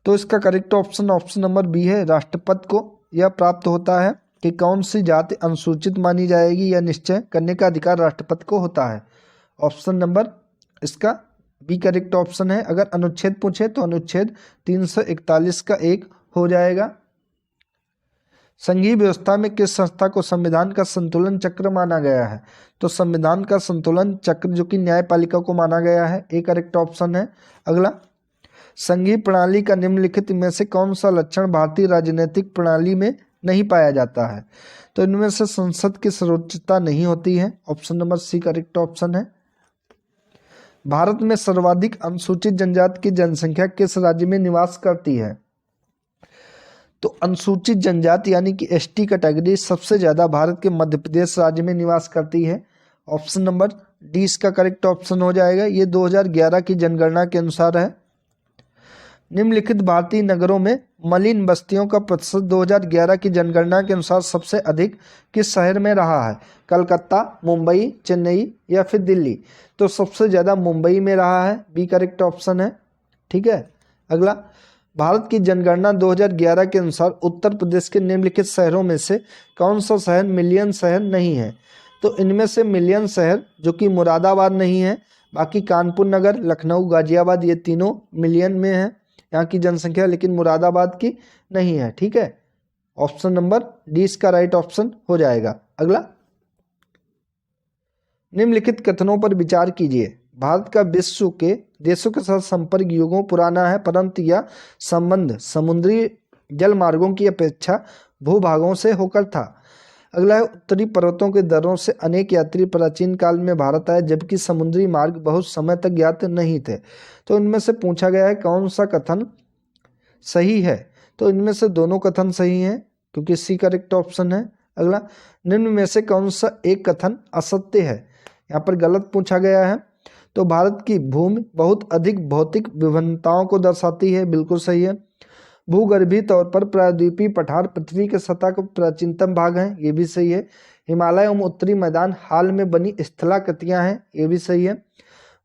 तो इसका करेक्ट ऑप्शन नंबर बी है। राष्ट्रपति को यह प्राप्त होता है कि कौन सी जाति अनुसूचित मानी जाएगी यह निश्चय करने का अधिकार राष्ट्रपति को होता है। ऑप्शन नंबर इसका बी करेक्ट ऑप्शन है। अगर अनुच्छेद पूछे तो अनुच्छेद 341 का 1 हो जाएगा। संघीय व्यवस्था में किस संस्था को संविधान का संतुलन चक्र माना गया है? तो संविधान का संतुलन चक्र जो कि न्यायपालिका को माना गया है, ये करेक्ट ऑप्शन है। अगला, संघीय प्रणाली का निम्नलिखित में से कौन सा लक्षण भारतीय राजनीतिक प्रणाली में नहीं पाया जाता है? तो इनमें से संसद की सर्वोच्चता नहीं होती है, option number C correct option है। भारत में सर्वाधिक अनुसूचित जनजाति की जनसंख्या किस राज्य में निवास करती है? तो अनुसूचित जनजाति यानी कि एसटी कैटेगरी सबसे ज्यादा भारत के मध्य प्रदेश राज्य में निवास करती है, ऑप्शन नंबर डी इसका करेक्ट ऑप्शन हो जाएगा। ये 2011 की जनगणना के अनुसार है। निम्नलिखित भारतीय नगरों में मलिन बस्तियों का प्रतिशत 2011 की जनगणना के अनुसार सबसे अधिक किस शहर में रहा है? कलकत्ता, मुंबई, चेन्नई या फिर दिल्ली? तो सबसे ज़्यादा मुंबई में रहा है, बी करेक्ट ऑप्शन है। ठीक है। अगला, भारत की जनगणना 2011 के अनुसार उत्तर प्रदेश के निम्नलिखित शहरों में से कौन सा शहर मिलियन शहर नहीं है? तो इनमें से मिलियन शहर जो कि मुरादाबाद नहीं है, बाकी कानपुर नगर, लखनऊ, गाजियाबाद ये तीनों मिलियन में है यहाँ की जनसंख्या, लेकिन मुरादाबाद की नहीं है। ठीक है, ऑप्शन नंबर डी इसका राइट ऑप्शन हो जाएगा। अगला, निम्नलिखित कथनों पर विचार कीजिए। भारत का विश्व के देशों के साथ संपर्क युगों पुराना है, परंतु यह संबंध समुद्री जल मार्गों की अपेक्षा भूभागों से होकर था। अगला है, उत्तरी पर्वतों के दर्रों से अनेक यात्री प्राचीन काल में भारत आए, जबकि समुद्री मार्ग बहुत समय तक ज्ञात नहीं थे। तो इनमें से पूछा गया है कौन सा कथन सही है? तो इनमें से दोनों कथन सही हैं, क्योंकि सी करेक्ट ऑप्शन है। अगला, निम्न में से कौन सा एक कथन असत्य है? यहाँ पर गलत पूछा गया है। तो भारत की भूमि बहुत अधिक भौतिक विभिन्नताओं को दर्शाती है, बिल्कुल सही है। भूगर्भीय तौर पर प्रायद्वीपीय पठार पृथ्वी के सतह का प्राचीनतम भाग है, ये भी सही है। हिमालय एवं उत्तरी मैदान हाल में बनी स्थलाकृतियां हैं, ये भी सही है।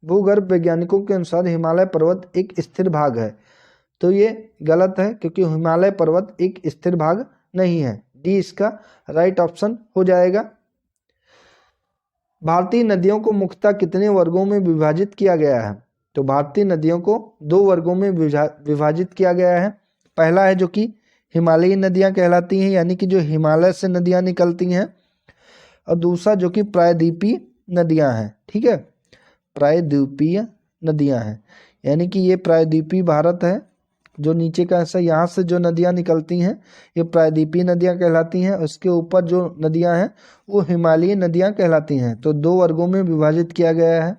भूगर्भ वैज्ञानिकों के अनुसार हिमालय पर्वत एक स्थिर भाग है, तो ये गलत है, क्योंकि हिमालय पर्वत एक स्थिर भाग नहीं है। डी इसका राइट ऑप्शन हो जाएगा। भारतीय नदियों को मुख्यतः कितने वर्गों में विभाजित किया गया है? तो भारतीय नदियों को 2 वर्गों में विभाजित किया गया है। पहला है जो कि हिमालयी नदियां कहलाती हैं, यानी कि जो हिमालय से नदियां निकलती हैं, और दूसरा जो कि प्रायद्वीपीय नदियां हैं। ठीक है, प्रायद्वीपीय नदियां हैं, यानी कि ये प्रायद्वीपीय भारत है, जो नीचे का ऐसा यहाँ से जो नदियां निकलती हैं ये प्रायद्वीपीय नदियां कहलाती हैं। उसके ऊपर जो नदियां हैं वो हिमालयी नदियां कहलाती हैं। तो 2 वर्गों में विभाजित किया गया है।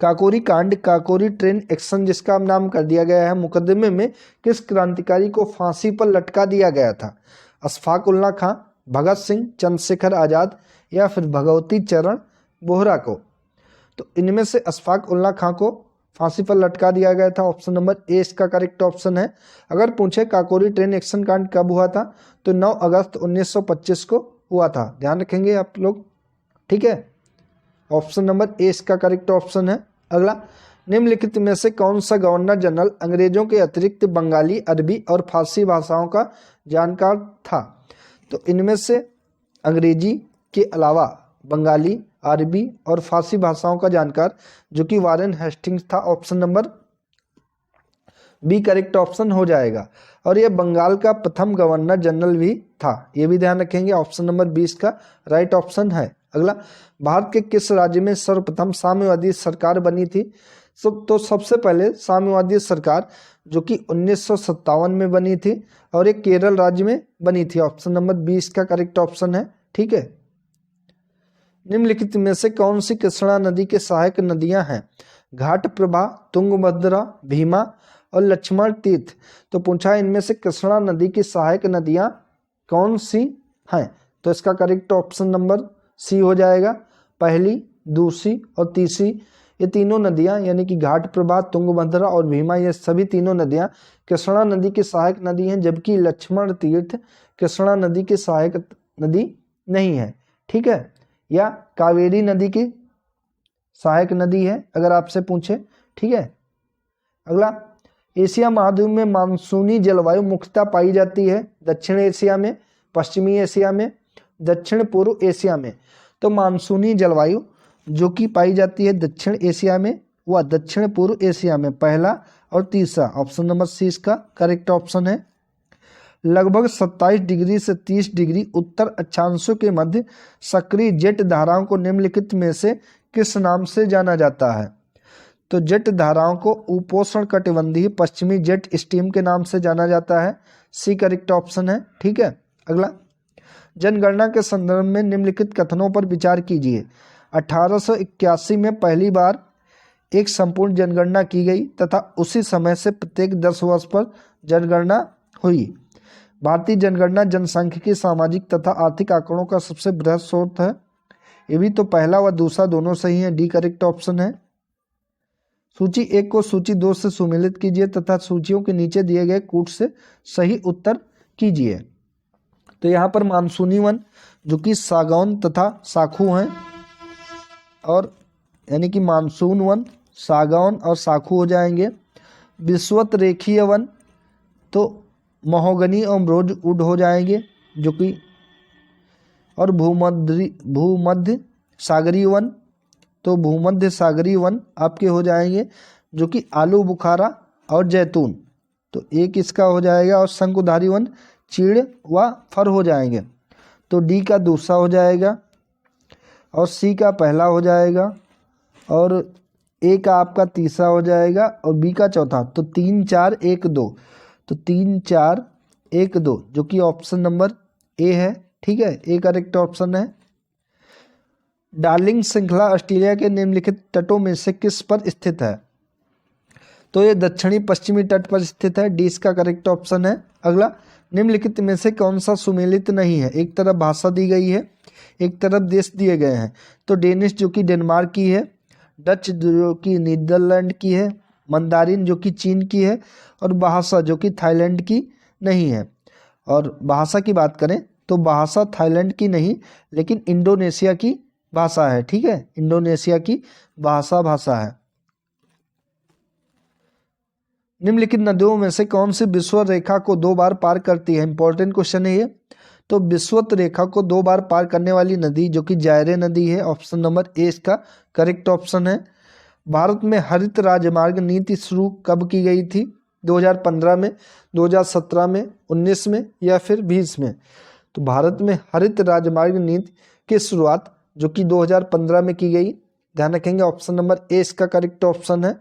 काकोरी कांड, काकोरी ट्रेन एक्शन जिसका नाम कर दिया गया है, मुकदमे में किस क्रांतिकारी को फांसी पर लटका दिया गया था? अशफाक उल्ला खां, भगत सिंह, चंद्रशेखर आज़ाद या फिर भगवती चरण बोहरा को? तो इनमें से अशफाक उल्ला खां को फांसी पर लटका दिया गया था, ऑप्शन नंबर ए इसका करेक्ट ऑप्शन है। अगर पूछे काकोरी ट्रेन एक्शन कांड कब हुआ था, तो 9 अगस्त 1925 को हुआ था, ध्यान रखेंगे आप लोग। ठीक है, ऑप्शन नंबर ए इसका करेक्ट ऑप्शन है। अगला, निम्नलिखित में से कौन सा गवर्नर जनरल अंग्रेजों के अतिरिक्त बंगाली, अरबी और फारसी भाषाओं का जानकार था? तो इनमें से अंग्रेजी के अलावा बंगाली, अरबी और फारसी भाषाओं का जानकार जो कि वारेन हेस्टिंग्स था, option number B correct option हो जाएगा। और यह बंगाल का प्रथम गवर्नर जनरल भी था, ये भी ध्यान रखेंगे, ऑप्शन नंबर 20 का राइट ऑप्शन है। अगला, भारत के किस राज्य में सर्वप्रथम साम्यवादी सरकार बनी थी? तो सबसे पहले साम्यवादी सरकार जो कि 1957 में बनी थी, और एक केरल राज्य में बनी थी, ऑप्शन नंबर 20 का करेक्ट ऑप्शन है। ठीक है, निम्नलिखित में से कौन सी कृष्णा नदी के सहायक नदियां हैं? घाटप्रभा, तुंगभद्रा, भीमा और लक्ष्मण तीर्थ। तो पूछा इनमें से कृष्णा नदी की सहायक नदियां कौन सी हैं? तो इसका करेक्ट ऑप्शन नंबर सी हो जाएगा। पहली, दूसरी और तीसरी ये तीनों नदियां यानी कि घाटप्रभा, तुंगभद्रा और भीमा, ये सभी तीनों नदियां कृष्णा नदी की सहायक नदी हैं, जबकि लक्ष्मण तीर्थ कृष्णा नदी की सहायक नदी नहीं है। ठीक है, या कावेरी नदी की सहायक नदी है अगर आपसे पूछे। ठीक है, अगला, एशिया महाद्वीप में मानसूनी जलवायु मुख्यतः पाई जाती है दक्षिण एशिया में, पश्चिमी एशिया में, दक्षिण पूर्व एशिया में। तो मानसूनी जलवायु जो कि पाई जाती है दक्षिण एशिया में व दक्षिण पूर्व एशिया में, पहला और तीसरा, ऑप्शन नंबर सी इसका करेक्ट ऑप्शन है। लगभग 27 डिग्री से 30 डिग्री उत्तर अक्षांशों के मध्य सक्रिय जेट धाराओं को निम्नलिखित में से किस नाम से जाना जाता है? तो जेट धाराओं को उपोष्ण कटिबंधीय पश्चिमी जेट स्ट्रीम के नाम से जाना जाता है। सी करेक्ट ऑप्शन है। ठीक है, अगला, जनगणना के संदर्भ में निम्नलिखित कथनों पर विचार कीजिए। 1881 में पहली बार एक संपूर्ण जनगणना की गई तथा उसी समय से प्रत्येक 10 वर्ष पर जनगणना हुई। भारतीय जनगणना जनसांख्यिकी, सामाजिक तथा आर्थिक आंकड़ों का सबसे बृहद स्रोत है। ये भी तो पहला व दूसरा दोनों सही है। डी करेक्ट ऑप्शन है। सूची 1 को सूची 2 से सुमेलित कीजिए तथा सूचियों के नीचे दिए गए कूट से सही उत्तर कीजिए। तो यहाँ पर मानसूनी वन जो कि सागौन तथा साखू हैं, और यानी कि मानसून वन, सागौन और साखू हो जाएंगे। विषुवत रेखीय वन तो महोगनी और रोजवुड हो जाएंगे जो कि, और भूमध्य सागरीय वन तो भूमध्य सागरीय वन आपके हो जाएंगे जो कि आलू बुखारा और जैतून, तो एक इसका हो जाएगा। और शंकुधारी वन चीड़ व फर हो जाएंगे, तो डी का दूसरा हो जाएगा और सी का पहला हो जाएगा और ए का आपका तीसरा हो जाएगा और बी का चौथा। तो 3 4 1 2, तो 3 4 1 2 जो कि ऑप्शन नंबर ए है। ठीक है, ए करेक्ट ऑप्शन है। डार्लिंग श्रृंखला ऑस्ट्रेलिया के निम्नलिखित तटों में से किस पर स्थित है? तो ये दक्षिणी पश्चिमी तट पर स्थित है। डी इसका करेक्ट ऑप्शन है। अगला, निम्नलिखित में से कौन सा सुमेलित नहीं है? एक तरफ भाषा दी गई है, एक तरफ देश दिए गए हैं। तो डेनिश जो कि डेनमार्क की है, डच जो कि नीदरलैंड की है, मंदारिन जो कि चीन की है, और भाषा जो कि थाईलैंड की नहीं है। और भाषा की बात करें तो भाषा थाईलैंड की नहीं लेकिन इंडोनेशिया की भाषा है। ठीक है, इंडोनेशिया की भाषा है। निम्नलिखित नदियों में से कौन सी विषुवत रेखा को 2 बार पार करती है? इंपॉर्टेंट क्वेश्चन है ये। तो विषुवत रेखा को 2 बार पार करने वाली नदी जो कि जायरे नदी है। ऑप्शन नंबर ए इसका करेक्ट ऑप्शन है। भारत में हरित राजमार्ग नीति शुरू कब की गई थी? 2015 में, 2017 में, 19 में या फिर 20 में? तो भारत में हरित राजमार्ग नीति की शुरुआत जो कि 2015 में की गई। ध्यान रखेंगे, ऑप्शन नंबर ए इसका करेक्ट ऑप्शन है।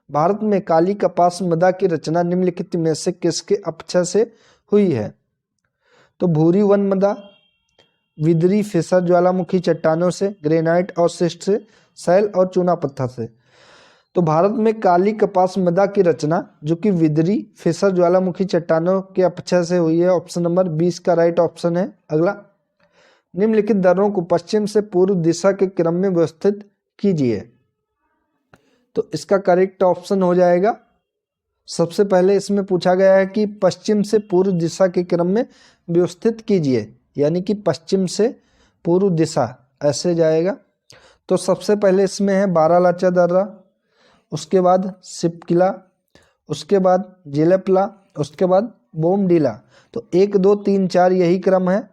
भारत में काली कपास मृदा की रचना निम्नलिखित में से किसके अपक्षय से हुई है? तो भूरी वन मृदा, विदरी फिसर ज्वालामुखी चट्टानों से, ग्रेनाइट और शिस्ट से, सैल और चूना पत्थर से। तो भारत में काली कपास मृदा की रचना जो कि विदरी फिसर ज्वालामुखी चट्टानों के अपक्षय से हुई है। ऑप्शन नंबर 20 का राइट ऑप्शन है। अगला, निम्नलिखित दर्रों को पश्चिम से पूर्व दिशा के क्रम में व्यवस्थित कीजिए। तो इसका करेक्ट ऑप्शन हो जाएगा, सबसे पहले इसमें पूछा गया है कि पश्चिम से पूर्व दिशा के क्रम में व्यवस्थित कीजिए, यानी कि पश्चिम से पूर्व दिशा ऐसे जाएगा। तो सबसे पहले इसमें है बारालाचा दर्रा, उसके बाद सिपकिला, उसके बाद जिलेपला, उसके बाद बोमडीला। तो 1 2 3 4 यही क्रम है।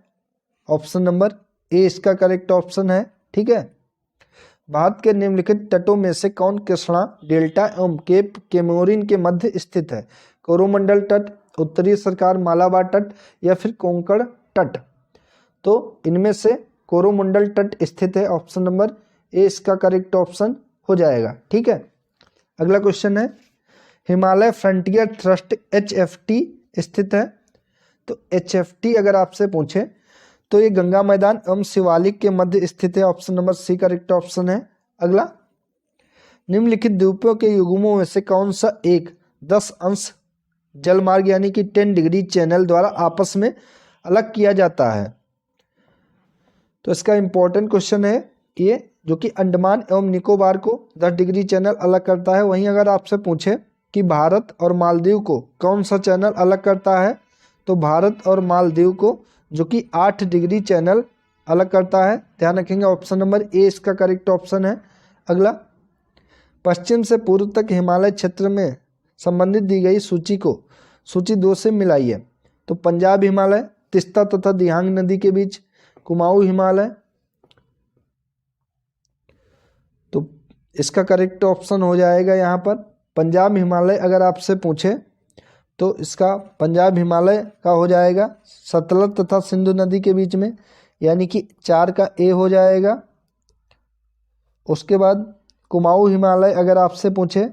ऑप्शन नंबर ए इसका करेक्ट ऑप्शन है। ठीक है, भारत के निम्नलिखित तटों में से कौन कृष्णा डेल्टा एवं केप केमोरिन के मध्य स्थित है? कोरोमंडल तट, उत्तरी सरकार मालाबार तट या फिर कोंकण तट? तो इनमें से कोरोमंडल तट स्थित है। ऑप्शन नंबर ए इसका करेक्ट ऑप्शन हो जाएगा। ठीक है, अगला क्वेश्चन है, हिमालय फ्रंटियर ट्रस्ट HFT स्थित है। तो HFT अगर आपसे पूछे तो ये गंगा मैदान एवं शिवालिक के मध्य स्थित है। Option number C correct option है। अगला, निम्नलिखित द्वीपों के युग्मों में से कौन सा एक 10 अंश जलमार्ग यानी कि 10 डिग्री चैनल द्वारा आपस में अलग किया जाता है? तो इसका इंपॉर्टेंट क्वेश्चन है ये, जो कि अंडमान एवं निकोबार को 10 डिग्री चैनल अलग करता है। वहीं अगर आपसे पूछे कि भारत और मालदीव को कौन सा चैनल अलग करता है, तो भारत और मालदीव को जो कि 8 डिग्री चैनल अलग करता है। ध्यान रखेंगे, ऑप्शन नंबर ए इसका करेक्ट ऑप्शन है। अगला, पश्चिम से पूर्व तक हिमालय क्षेत्र में संबंधित दी गई सूची को सूची 2 से मिलाइए। तो पंजाब हिमालय, तिस्ता तथा दिहांग नदी के बीच कुमाऊं हिमालय। तो इसका करेक्ट ऑप्शन हो जाएगा यहाँ पर पंजाब हिमालय। अगर आपसे पूछे तो इसका पंजाब हिमालय का हो जाएगा सतलज तथा सिंधु नदी के बीच में, यानी कि 4 का ए हो जाएगा। उसके बाद कुमाऊं हिमालय अगर आपसे पूछे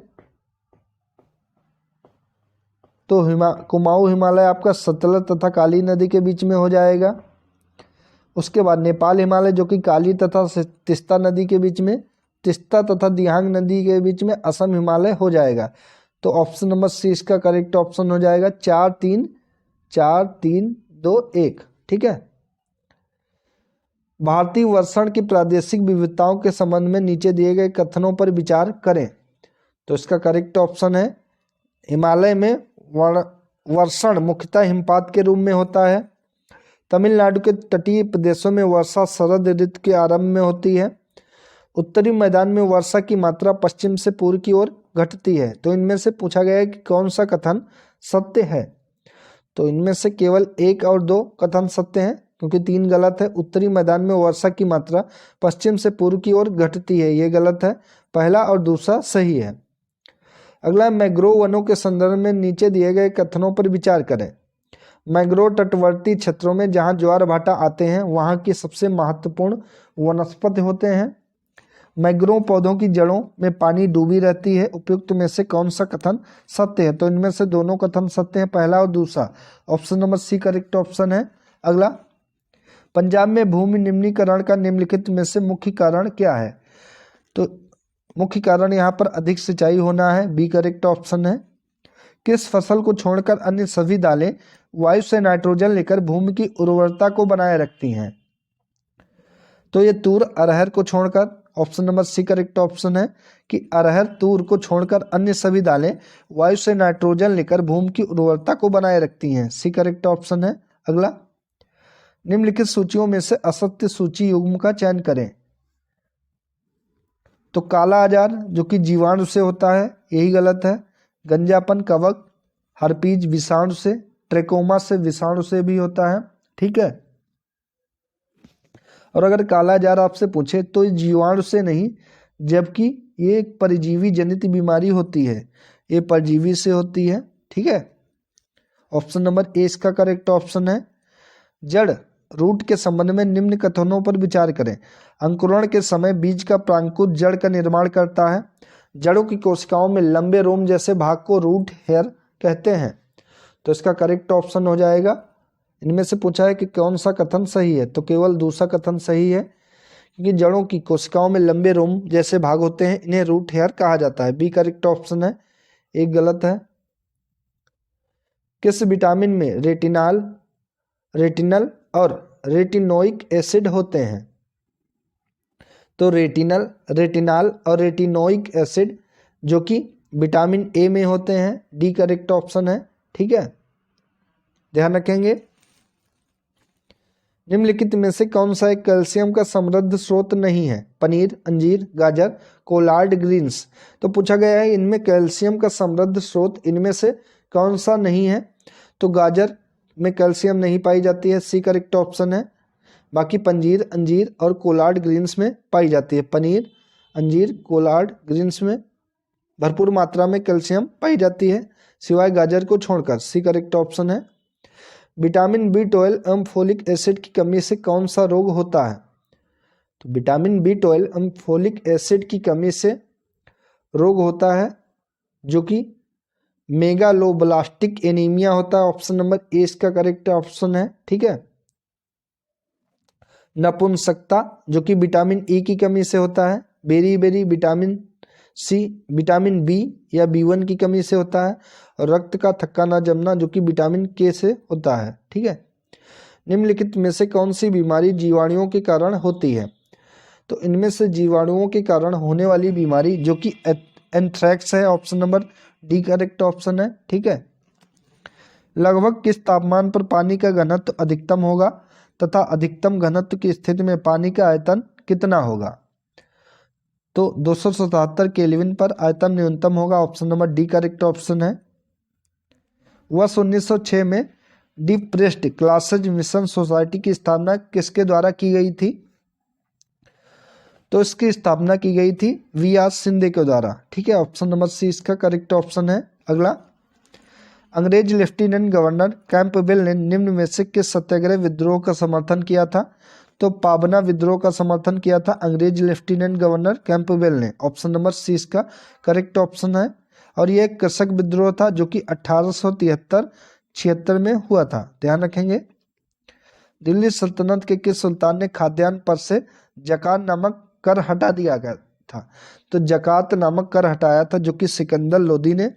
तो कुमाऊं हिमालय आपका सतलज तथा काली नदी के बीच में हो जाएगा। उसके बाद नेपाल हिमालय जो कि काली तथा तिस्ता नदी के बीच में, तिस्ता तथा दिहांग नदी के बीच में असम हिमालय हो जाएगा। तो ऑप्शन नंबर सी इसका करेक्ट ऑप्शन हो जाएगा 4 3 4 3 2 1। ठीक है। भारतीय वर्षण की प्रादेशिक विविधताओं के संबंध में नीचे दिए गए कथनों पर विचार करें। तो इसका करेक्ट ऑप्शन है हिमालय में वर्षण मुख्यतः हिमपात के रूप में होता है। तमिलनाडु के तटीय प्रदेशों में वर्षा शरद ऋतु के आरंभ में होती है। उत्तरी मैदान में वर्षा की मात्रा पश्चिम से पूर्व की ओर घटती है। तो इनमें से पूछा गया है कि कौन सा कथन सत्य है। तो इनमें से केवल 1 और 2 कथन सत्य हैं, क्योंकि 3 गलत है। उत्तरी मैदान में वर्षा की मात्रा पश्चिम से पूर्व की ओर घटती है, ये गलत है। पहला और दूसरा सही है। अगला, मैंग्रोव वनों के संदर्भ में नीचे दिए गए कथनों पर विचार करें। मैंग्रोव तटवर्ती क्षेत्रों में जहां ज्वार भाटा आते हैं वहां की सबसे महत्वपूर्ण वनस्पति होते हैं। मैंग्रोव पौधों की जड़ों में पानी डूबी रहती है। उपयुक्त में से कौन सा कथन सत्य है। तो इनमें से दोनों कथन सत्य हैं, पहला और दूसरा। Option number C correct option है। अगला, पंजाब में भूमि निम्नीकरण का निम्नलिखित में से मुख्य कारण क्या है। तो मुख्य कारण यहाँ पर अधिक सिंचाई होना है, बी करेक्ट ऑप्शन है। किस फसल को छोड़कर अन्य सभी दालें वायु से नाइट्रोजन लेकर भूमि की उर्वरता को बनाए रखती हैं। तो ये तूर अरहर को छोड़कर, option number C correct option है कि अरहर तूर को छोड़कर अन्य सभी दालें वायु से नाइट्रोजन लेकर भूमि की उर्वरता को बनाए रखती हैं, सी करेक्ट ऑप्शन है। अगला, निम्नलिखित सूचियों में से असत्य सूची युग्म का चयन करें। तो काला आजार जो कि जीवाणु से होता है, यही गलत है। गंजापन कवक हर्पीज विषाणु से, ट्रेकोमा से विषाणु से भी होता है। ठीक है। और अगर काला आजार आपसे पूछे तो ये जीवाणु से नहीं, जबकि ये एक परजीवी जनित बीमारी होती है, ये परजीवी से होती है। ठीक है। ऑप्शन नंबर ए इसका करेक्ट ऑप्शन है। जड़ रूट के संबंध में निम्न कथनों पर विचार करें। अंकुरण के समय बीज का प्रांकुर जड़ का निर्माण करता है। जड़ों की कोशिकाओं में लंबे रोम जैसे भाग को रूट हेयर कहते हैं। तो इसका करेक्ट ऑप्शन हो जाएगा। इनमें से पूछा है कि कौन सा कथन सही है, तो केवल दूसरा कथन सही है, क्योंकि जड़ों की कोशिकाओं में लंबे रोम जैसे भाग होते हैं, इन्हें रूट हेयर कहा जाता है, बी करेक्ट ऑप्शन है। एक गलत है। किस विटामिन में रेटिनल और रेटिनोइक एसिड होते हैं। तो रेटिनल और रेटिनोइक एसिड जो कि विटामिन ए में होते हैं, डी करेक्ट ऑप्शन है। ठीक है, ध्यान रखेंगे। निम्नलिखित में से कौन सा एक कैल्शियम का समृद्ध स्रोत नहीं है। पनीर, अंजीर, गाजर, कोलार्ड ग्रीन्स। तो पूछा गया है इनमें कैल्शियम का समृद्ध स्रोत इनमें से कौन सा नहीं है। तो गाजर में कैल्शियम नहीं पाई जाती है, सी करेक्ट ऑप्शन है। बाकी पंजीर, अंजीर और कोलार्ड ग्रीन्स में पाई जाती है। पनीर, अंजीर, कोलार्ड ग्रीन्स में भरपूर मात्रा में कैल्शियम पाई जाती है, सिवाय गाजर को छोड़कर, सी करेक्ट ऑप्शन है। विटामिन B12 एवं फोलिक एसिड की कमी से कौन सा रोग होता है। तो विटामिन B12 एवं फोलिक एसिड की कमी से रोग होता है जो कि मेगालोब्लास्टिक एनीमिया होता है। ऑप्शन नंबर ए इसका करेक्ट ऑप्शन है। ठीक है। नपुंसकता जो कि विटामिन ई की कमी से होता है। Beriberi vitamin C, vitamin B या B1 की कमी से होता है। और रक्त का थक्का न जमना जो कि विटामिन के से होता है। ठीक है। निम्नलिखित में से कौन सी बीमारी जीवाणुओं के कारण होती है। तो इनमें से जीवाणुओं के कारण होने वाली बीमारी जो कि एंथ्रेक्स है, option number D correct option है। ठीक है। लगभग किस तापमान पर पानी का घनत्व अधिकतम होगा तथा अधिकतम घनत्व की स्थिति में पानी का आयतन कितना होगा। तो 277 केल्विन पर आयतन न्यूनतम होगा, option number D correct option है। वर्ष 1906 में डिप्रेस्ड क्लासेज मिशन सोसाइटी की स्थापना किसके द्वारा की गई थी। तो इसकी स्थापना की गई थी V.R. शिंदे के द्वारा। ठीक है, ऑप्शन नंबर सी इसका करेक्ट ऑप्शन है। अगला, अंग्रेज लेफ्टिनेंट गवर्नर कैंपबेल ने निम्न में से किस सत्याग्रह विद्रोह का समर्थन किया था? तो पाबना विद्रोह का समर्थन किया था अंग्रेज लेफ्टिनेंट गवर्नर कैंपबेल ने। ऑप्शन नंबर सी इसका करेक्ट ऑप्शन है। और यह एक कृषक विद्रोह था जो कि 1873-76 में हुआ था, ध्यान रखेंगे। दिल्ली सल्तनत के किस सुल्तान ने खाद्यान्न पर से जकात नामक कर हटा दिया गया था? तो जकात नामक कर हटाया था जो कि सिकंदर लोदी ने।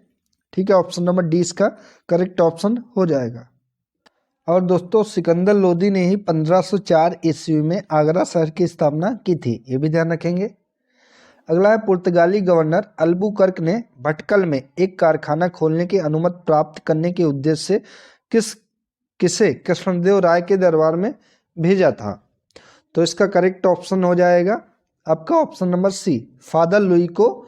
ठीक है, ऑप्शन नंबर डी इसका करेक्ट ऑप्शन हो जाएगा। और दोस्तों सिकंदर लोदी ने ही 1504 ईस्वी में आगरा शहर की स्थापना की थी, ये भी ध्यान रखेंगे। अगला है पुर्तगाली गवर्नर अल्बुकर्क ने भटकल में एक कारखाना खोलने की अनुमति प्राप्त करने के उद्देश्य से किसे कृष्णदेव राय के दरबार में भेजा था? तो इसका करेक्ट ऑप्शन हो जाएगा आपका option number C, father Louis को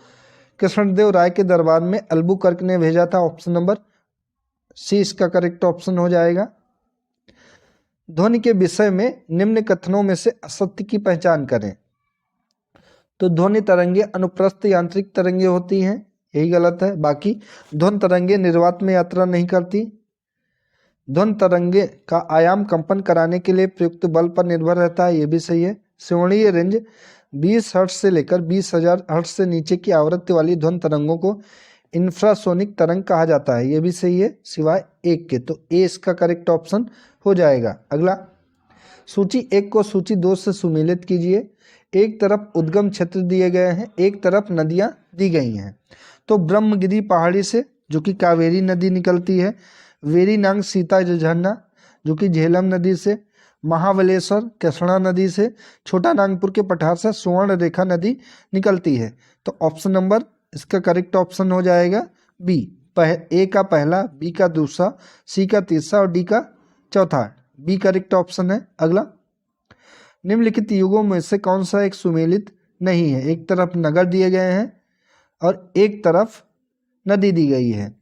कृष्णदेव राय के दरबार में अल्बुकर्क ने भेजा था। ऑप्शन नंबर सी इसका करेक्ट ऑप्शन हो जाएगा। ध्वनि के विषय में निम्न कथनों में से असत्य की पहचान करें। तो ध्वनि तरंगे अनुप्रस्थ यांत्रिक तरंगे होती हैं, यही गलत है। बाकी ध्वनि तरंगे निर्वात में यात्रा नहीं करती। ध्वनि तरंगे का आयाम कंपन कराने के लिए प्रयुक्त बल पर निर्भर रहता है, ये भी सही है। श्रवणीय रेंज 20 हर्ट्ज से लेकर 20,000 हर्ट्ज से नीचे की आवृत्ति वाली ध्वनि तरंगों को इंफ्रासोनिक तरंग कहा जाता है, ये भी सही है सिवाय एक के। तो ए इसका करेक्ट ऑप्शन हो जाएगा। अगला, सूची 1 को सूची 2 से सुमेलित कीजिए। एक तरफ उद्गम क्षेत्र दिए गए हैं, एक तरफ नदियां दी गई हैं। तो ब्रह्मगिरी पहाड़ी से जो कि कावेरी नदी निकलती है, वेरीनांग सीता झरना जो कि झेलम नदी से, महाबलेश्वर कृष्णा नदी से, छोटा नागपुर के पठार से स्वर्ण रेखा नदी निकलती है। तो ऑप्शन नंबर इसका करेक्ट ऑप्शन हो जाएगा बी, ए का पहला, बी का दूसरा, सी का तीसरा और डी का चौथा। बी करेक्ट ऑप्शन है। अगला, निम्नलिखित युगों में से कौन सा एक सुमेलित नहीं है? एक तरफ नगर दिए गए हैं और एक तरफ नदी दी गई है।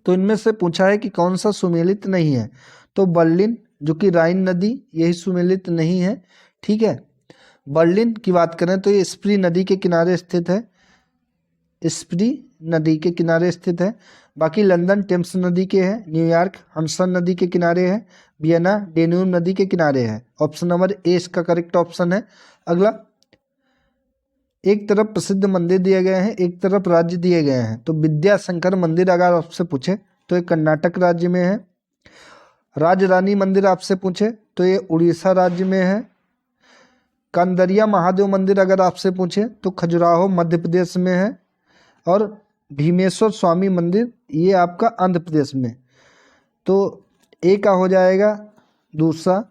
तो इनमें से पूछा है कि कौन सा सुमेलित नहीं है। तो बर्लिन जो कि राइन नदी, यही सुमेलित नहीं है। ठीक है, बर्लिन की बात करें तो ये स्प्री नदी के किनारे स्थित है, स्प्री नदी के किनारे स्थित है। बाकी लंदन टेम्स नदी के है, न्यूयॉर्क हडसन नदी के किनारे है, वियना डेन्यूब नदी के किनारे है। ऑप्शन नंबर ए इसका करेक्ट ऑप्शन है। अगला, एक तरफ प्रसिद्ध मंदिर दिए गए हैं, एक तरफ राज्य दिए गए हैं। तो विद्याशंकर मंदिर अगर आपसे पूछे तो ये कर्नाटक राज्य में है। राजरानी मंदिर आपसे पूछे तो ये उड़ीसा राज्य में है। कंदरिया महादेव मंदिर अगर आपसे पूछे तो खजुराहो मध्य प्रदेश में है। और भीमेश्वर स्वामी मंदिर ये आपका आंध्र प्रदेश में। तो ए का हो जाएगा दूसरा,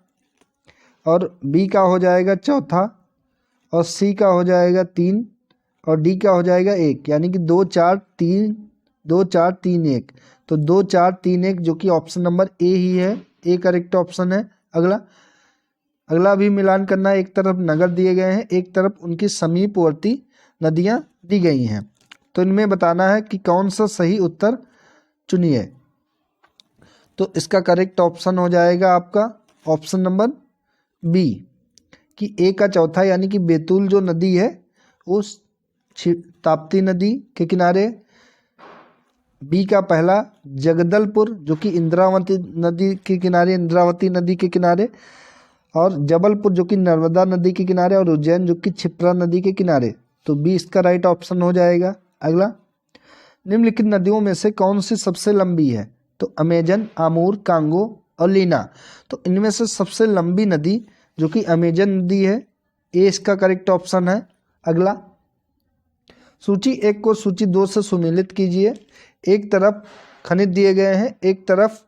और बी का हो जाएगा चौथा, और सी का हो जाएगा 3 और डी का हो जाएगा 1, यानी कि 2 4 3 2 4 3 1। तो 2 4 3 1 जो कि ऑप्शन नंबर ए ही है, ए करेक्ट ऑप्शन है। अगला भी मिलान करना है। एक तरफ नगर दिए गए हैं, एक तरफ उनकी समीपवर्ती नदियां दी गई हैं। तो इनमें बताना है कि कौन सा सही उत्तर चुनिए। तो इसका करेक्ट ऑप्शन हो जाएगा आपका ऑप्शन नंबर बी, कि ए का चौथा, यानी कि बैतूल जो नदी है उस ताप्ती नदी के किनारे। बी का पहला जगदलपुर जो कि इंद्रावती नदी के किनारे, इंद्रावती नदी के किनारे, और जबलपुर जो कि नर्मदा नदी के किनारे, और उज्जैन जो कि क्षिप्रा नदी के किनारे। तो बी इसका राइट ऑप्शन हो जाएगा। अगला, निम्नलिखित नदियों में से कौन सी सबसे लंबी है? तो अमेजन, आमूर, कांगो और लीना। तो इनमें से सबसे लंबी नदी जो कि अमेजन नदी है, ए इसका करेक्ट ऑप्शन है। अगला, सूची 1 को सूची 2 से सुमेलित कीजिए। एक तरफ खनिज दिए गए हैं, एक तरफ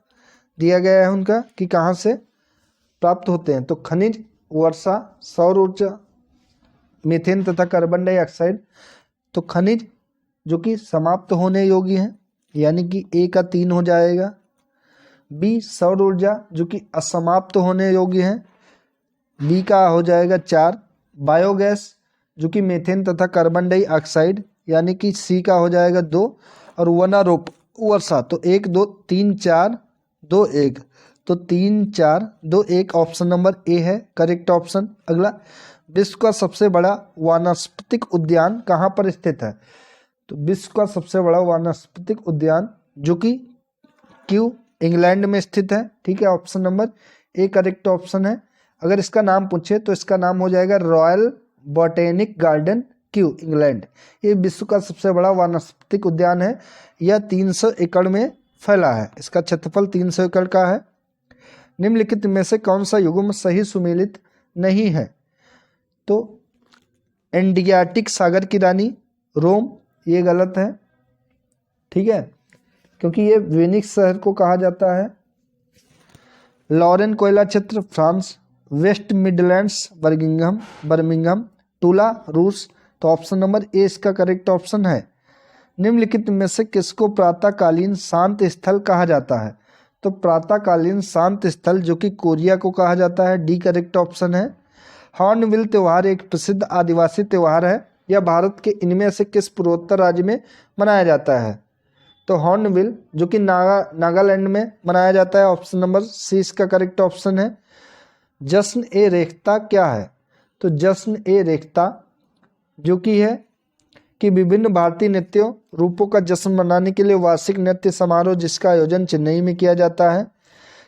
दिया गया है उनका कि कहाँ से प्राप्त होते हैं। तो खनिज, वर्षा, सौर ऊर्जा, मीथेन तथा कार्बन डाइऑक्साइड। तो खनिज जो कि समाप्त होने योग्य है, यानी कि ए का 3 हो जाएगा। बी सौर ऊर्जा जो कि असमाप्त होने योग्य है, बी का हो जाएगा 4। बायोगैस जो कि मीथेन तथा कार्बन डाइऑक्साइड, यानी कि सी का हो जाएगा 2। और वनारोप वर्षा, तो 1 2 3 4 2 1। तो 3 4 2 1 ऑप्शन नंबर ए है करेक्ट ऑप्शन। अगला, विश्व का सबसे बड़ा वानस्पतिक उद्यान कहाँ पर स्थित है? तो विश्व का सबसे बड़ा वानस्पतिक उद्यान जो कि क्यू इंग्लैंड में स्थित है। ठीक है, option number A correct option है। अगर इसका नाम पूछे तो इसका नाम हो जाएगा royal botanic garden Q England. ये विश्व का सबसे बड़ा वानस्पतिक उद्यान है। यह 300 एकड़ में फैला है। इसका क्षेत्रफल 300 एकड़ का है। निम्नलिखित में से कौन सा युग्म सही सुमेलित नहीं है? तो एड्रियाटिक सागर की रानी रोम, ये गलत है। ठीक है, क्योंकि ये वेनिस शहर को कहा जाता है। लॉरेन कोयला क्षेत्र फ्रांस, वेस्ट मिडलैंड्स बर्मिंघम, टूला रूस। तो ऑप्शन नंबर ए इसका करेक्ट ऑप्शन है। निम्नलिखित में से किसको प्रातःकालीन शांत स्थल कहा जाता है? तो प्रातःकालीन शांत स्थल जो कि कोरिया को कहा जाता है, डी करेक्ट ऑप्शन है। हॉर्नबिल त्यौहार एक प्रसिद्ध आदिवासी त्यौहार है। यह भारत के इनमें से किस पूर्वोत्तर राज्य में मनाया जाता है? तो हॉर्नबिल जो कि नागालैंड में मनाया जाता है। ऑप्शन नंबर सी इसका करेक्ट ऑप्शन है। जश्न ए रेख्ता क्या है? तो जश्न ए रेख्ता जो कि है कि विभिन्न भारतीय नृत्यों रूपों का जश्न मनाने के लिए वार्षिक नृत्य समारोह जिसका आयोजन चेन्नई में किया जाता है।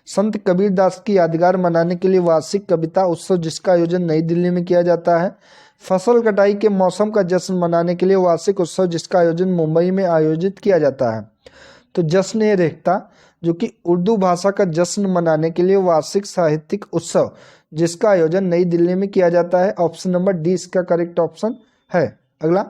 संत कबीर दास की यादगार मनाने के लिए वार्षिक कविता उत्सव जिसका आयोजन नई दिल्ली में किया जाता है। फसल कटाई के मौसम का जश्न मनाने के लिए वार्षिक उत्सव जिसका आयोजन मुंबई में आयोजित किया जाता है। तो जश्न ए रेख्ता जो कि उर्दू भाषा का जश्न मनाने के लिए वार्षिक साहित्यिक उत्सव जिसका आयोजन नई दिल्ली में किया जाता है। ऑप्शन नंबर डी इसका करेक्ट ऑप्शन है। अगला,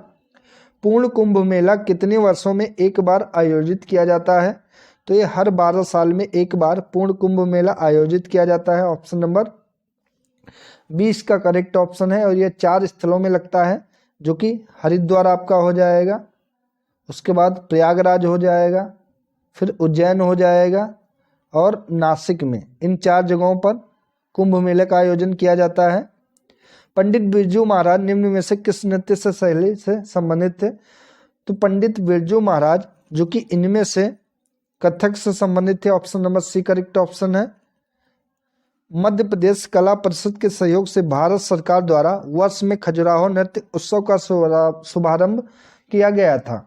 पूर्ण कुंभ मेला कितने वर्षों में एक बार आयोजित किया जाता है? तो ये हर 12 साल में एक बार पूर्ण कुंभ मेला आयोजित किया जाता है। ऑप्शन नंबर 20 का करेक्ट ऑप्शन है। और ये 4 स्थलों में लगता है जो कि हरिद्वार आपका हो जाएगा, उसके बाद प्रयागराज हो जाएगा, फिर उज्जैन हो जाएगा और नासिक में। इन 4 जगहों पर कुंभ मेले का आयोजन किया जाता है। पंडित बिरजू महाराज निम्न में से किस नृत्य से शैली से संबंधित थे? तो पंडित बिरजू महाराज जो कि इनमें से कथक से संबंधित थे। Option number C correct option है। मध्य प्रदेश कला परिषद के सहयोग से भारत सरकार द्वारा वर्ष में खजुराहो नृत्य उत्सव का शुभारंभ किया गया था।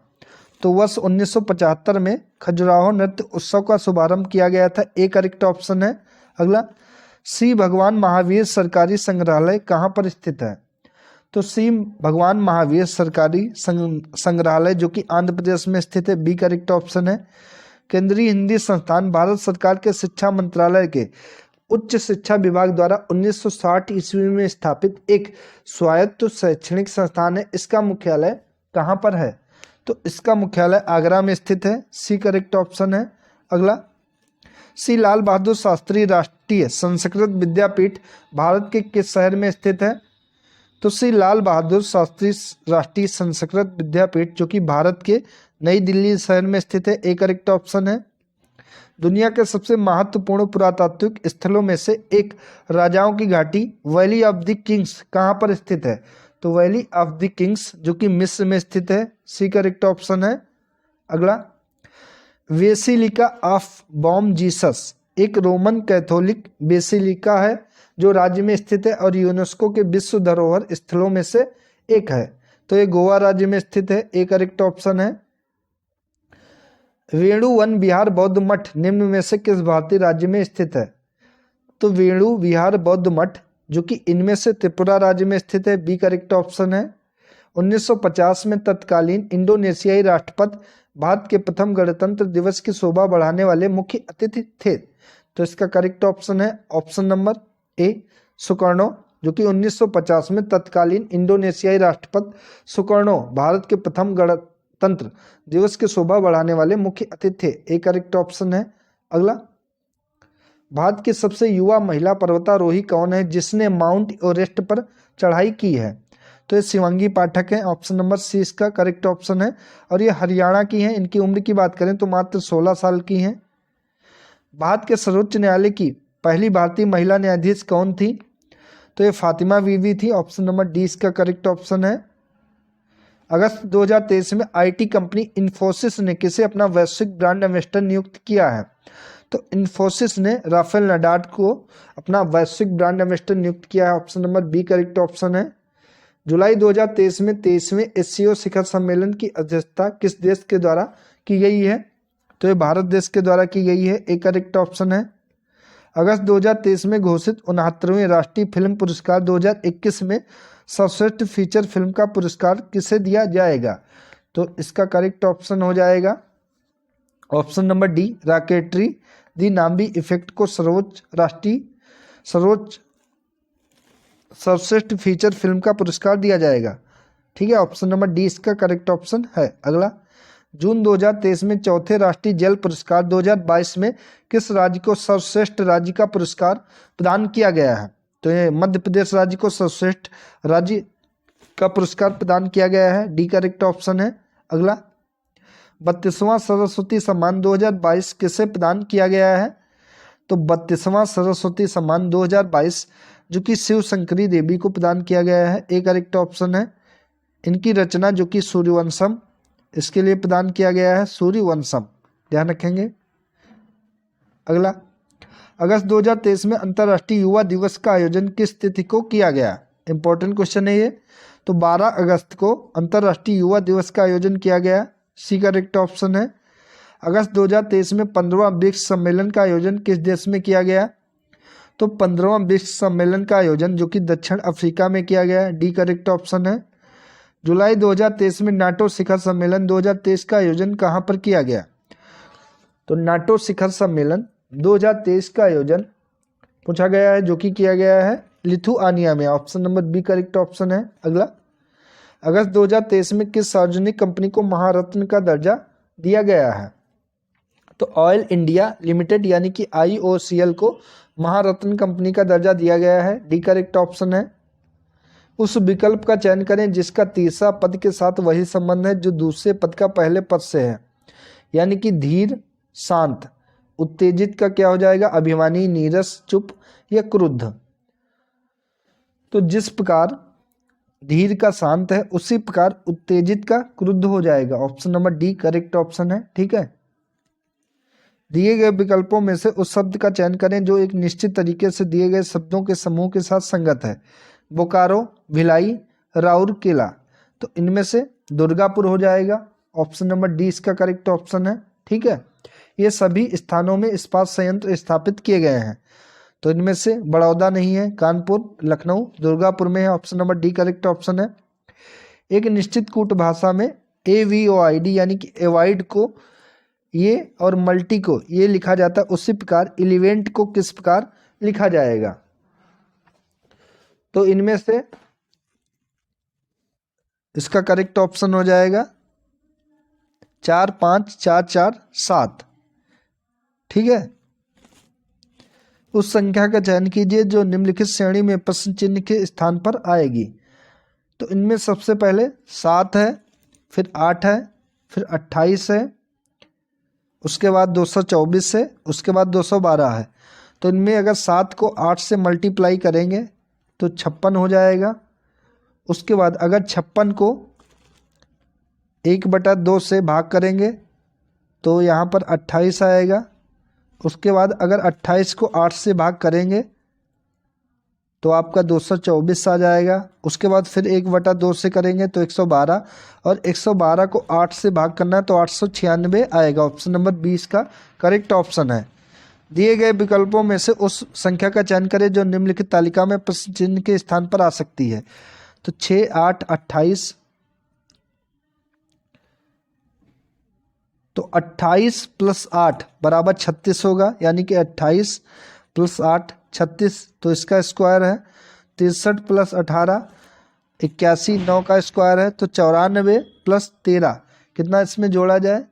तो वर्ष 1975 में खजुराहो नृत्य उत्सव का शुभारंभ किया गया था। ए करेक्ट ऑप्शन है। अगला, सी भगवान महावीर सरकारी संग्रहालय कहाँ पर स्थित है? तो सी भगवान महावीर सरकारी संग्रहालय जो कि आंध्र प्रदेश में स्थित है, बी करेक्ट ऑप्शन है। केंद्रीय हिंदी संस्थान भारत सरकार के शिक्षा मंत्रालय के उच्च शिक्षा विभाग द्वारा 1960 ईस्वी में स्थापित एक स्वायत्त शैक्षणिक संस्थान है। इसका मुख्यालय कहाँ पर है? तो इसका मुख्यालय आगरा में स्थित है। सी करेक्ट ऑप्शन है। अगला, सी लाल बहादुर शास्त्री राष्ट्रीय संस्कृत विद्यापीठ भारत के किस शहर में स्थित है? तो सी लाल बहादुर शास्त्री राष्ट्रीय संस्कृत विद्यापीठ जो कि भारत के नई दिल्ली शहर में स्थित है। ए करेक्ट ऑप्शन है। दुनिया के सबसे महत्वपूर्ण पुरातात्विक स्थलों में से एक राजाओं की घाटी वैली ऑफ द किंग्स कहाँ पर स्थित है? तो वैली ऑफ द किंग्स जो कि मिस्र में स्थित है। सी करेक्ट ऑप्शन है। अगला, बेसिलिका ऑफ बॉम जीसस एक रोमन कैथोलिक बेसिलिका है जो राज्य में स्थित है और यूनेस्को के विश्व धरोहर स्थलों में से एक है। तो ये गोवा राज्य में स्थित है। ए करेक्ट ऑप्शन है। वेणु वन विहार बौद्ध मठ निम्न में से किस भारतीय राज्य में स्थित है? तो वेणु विहार बौद्ध मठ जो कि इनमें से त्रिपुरा राज्य में स्थित है। बी करेक्ट ऑप्शन है। 1950 में तत्कालीन इंडोनेशियाई राष्ट्रपति भारत के प्रथम गणतंत्र दिवस की शोभा बढ़ाने वाले मुख्य अतिथि थे। तो इसका करेक्ट ऑप्शन है ऑप्शन नंबर ए सुकर्णो जो कि 1950 में तत्कालीन इंडोनेशियाई राष्ट्रपति सुकर्णो भारत के प्रथम गणतंत्र दिवस की शोभा बढ़ाने वाले मुख्य अतिथि थे। ए करेक्ट ऑप्शन है। अगला, भारत की सबसे युवा महिला पर्वतारोही कौन है जिसने माउंट एवरेस्ट पर चढ़ाई की है? तो ये शिवांगी पाठक है। ऑप्शन नंबर सी इसका करेक्ट ऑप्शन है। और ये हरियाणा की हैं। इनकी उम्र की बात करें तो मात्र 16 साल की हैं। भारत के सर्वोच्च न्यायालय की पहली भारतीय महिला न्यायाधीश कौन थी? तो ये फातिमा बीवी थी। ऑप्शन नंबर डी इसका करेक्ट ऑप्शन है। अगस्त 2023 में आईटी कंपनी इन्फोसिस ने किसे अपना वैश्विक ब्रांड एम्बेसडर नियुक्त किया है? तो इन्फोसिस ने राफेल नडाल को अपना वैश्विक ब्रांड एम्बेसडर नियुक्त किया है। Option number B correct option है। जुलाई 2023 में 23वें एससीओ शिखर सम्मेलन की अध्यक्षता किस देश के द्वारा की गई है? तो ये भारत देश के द्वारा की गई है, एक करेक्ट ऑप्शन है। अगस्त 2023 में घोषित 69वें राष्ट्रीय फिल्म पुरस्कार 2021 में सर्वश्रेष्ठ फीचर फिल्म का पुरस्कार किसे दिया जाएगा? तो इसका करेक्ट ऑप्शन हो जाएगा ऑप्शन नंबर डी, रॉकेटरी दी नाम्बी इफेक्ट को सर्वश्रेष्ठ फीचर फिल्म का पुरस्कार दिया जाएगा। ठीक है, ऑप्शन नंबर डी इसका करेक्ट ऑप्शन है। अगला, जून 2023 में चौथे राष्ट्रीय जल पुरस्कार 2022 में किस राज्य को सर्वश्रेष्ठ राज्य का पुरस्कार प्रदान किया गया है? तो ये मध्य प्रदेश राज्य को सर्वश्रेष्ठ राज्य का पुरस्कार प्रदान किया गया है, डी करेक्ट ऑप्शन है। अगला, 32वां सरस्वती सम्मान 2022 किसे प्रदान किया गया है? तो 32वां सरस्वती सम्मान 2022 जो कि शिव शंकरी देवी को प्रदान किया गया है, एक करेक्ट ऑप्शन है। इनकी रचना जो कि सूर्यवंशम, इसके लिए प्रदान किया गया है, सूर्यवंशम, ध्यान रखेंगे। अगला, अगस्त 2023 में अंतर्राष्ट्रीय युवा दिवस का आयोजन किस तिथि को किया गया? इंपॉर्टेंट क्वेश्चन है ये। तो 12 अगस्त को अंतर्राष्ट्रीय युवा दिवस का आयोजन किया गया, सी करेक्ट ऑप्शन है। अगस्त 2023 में 15वां ब्रिक्स सम्मेलन का आयोजन किस देश में किया गया? तो 15वां ब्रिक्स सम्मेलन का आयोजन जो कि दक्षिण अफ्रीका में किया गया, डी करेक्ट ऑप्शन है। जुलाई 2023 में नाटो शिखर सम्मेलन 2023 का आयोजन कहाँ पर किया गया? तो नाटो शिखर सम्मेलन 2023 का आयोजन पूछा गया है जो कि किया गया है लिथुआनिया में, option number B correct option है। अगला, अगस्त 2023 में किस सार्वजनिक कंपनी को महारत्न का दर्जा दिया गया है? तो ऑयल इंडिया लिमिटेड यानी कि IOCL को महारत्न कंपनी का दर्जा दिया गया है, डी करेक्ट ऑप्शन है। उस विकल्प का चयन करें जिसका तीसरा पद के साथ वही संबंध है जो दूसरे पद का पहले पद से है, यानी कि धीर, शांत। उत्तेजित का क्या हो जाएगा? अभिमानी, नीरस, चुप या क्रुद्ध। तो जिस प्रकार धीर का शांत है उसी प्रकार उत्तेजित का क्रुद्ध हो जाएगा, option number D correct option है। ठीक है, दिए गए विकल्पों में से उस शब्द का चयन करें जो एक निश्चित तरीके से दिए गए शब्दों के समूह के साथ संगत है। बोकारो, भिलाई, राउरकेला। तो इनमें से दुर्गापुर हो जाएगा, ऑप्शन नंबर डी इसका करेक्ट ऑप्शन है। ठीक है, ये सभी स्थानों में इस्पात संयंत्र स्थापित किए गए हैं। तो इनमें से बड़ौदा नहीं है, कानपुर, लखनऊ, दुर्गापुर में है, option number D correct option है। एक निश्चित कूट भाषा में AVOID यानी कि एवॉइड को ये और मल्टी को ये लिखा जाता है, उसी प्रकार इलिवेंट को किस प्रकार लिखा जाएगा? तो इनमें से इसका करेक्ट ऑप्शन हो जाएगा 4 5 4 4 7। ठीक है, उस संख्या का चयन कीजिए जो निम्नलिखित श्रेणी में प्रश्न चिन्ह के स्थान पर आएगी। तो इनमें सबसे पहले 7 है, फिर 8 है, फिर 28 है, उसके बाद 224 है, उसके बाद 212 है। तो इनमें अगर 7 को 8 से मल्टीप्लाई करेंगे तो 56 हो जाएगा। उसके बाद अगर 56 को 1/2 से भाग करेंगे तो यहाँ पर 28 आएगा। उसके बाद अगर 28 को 8 से भाग करेंगे तो आपका 224 आ जाएगा। उसके बाद फिर 1/2 से करेंगे तो 112, और 112 को 8 से भाग करना है तो 896 आएगा। ऑप्शन नंबर 20 का करेक्ट ऑप्शन है। दिए गए विकल्पों में से उस संख्या का चयन करें जो निम्नलिखित तालिका में प्रश्न चिन्ह के स्थान पर आ सकती है। तो 6 8 28, तो 28 + 8 = 36 होगा, यानी कि 28 + 8 36, तो इसका स्क्वायर है 63 + 18 81, 9 का स्क्वायर है तो 94 + 13 कितना इसमें जोड़ा जाए?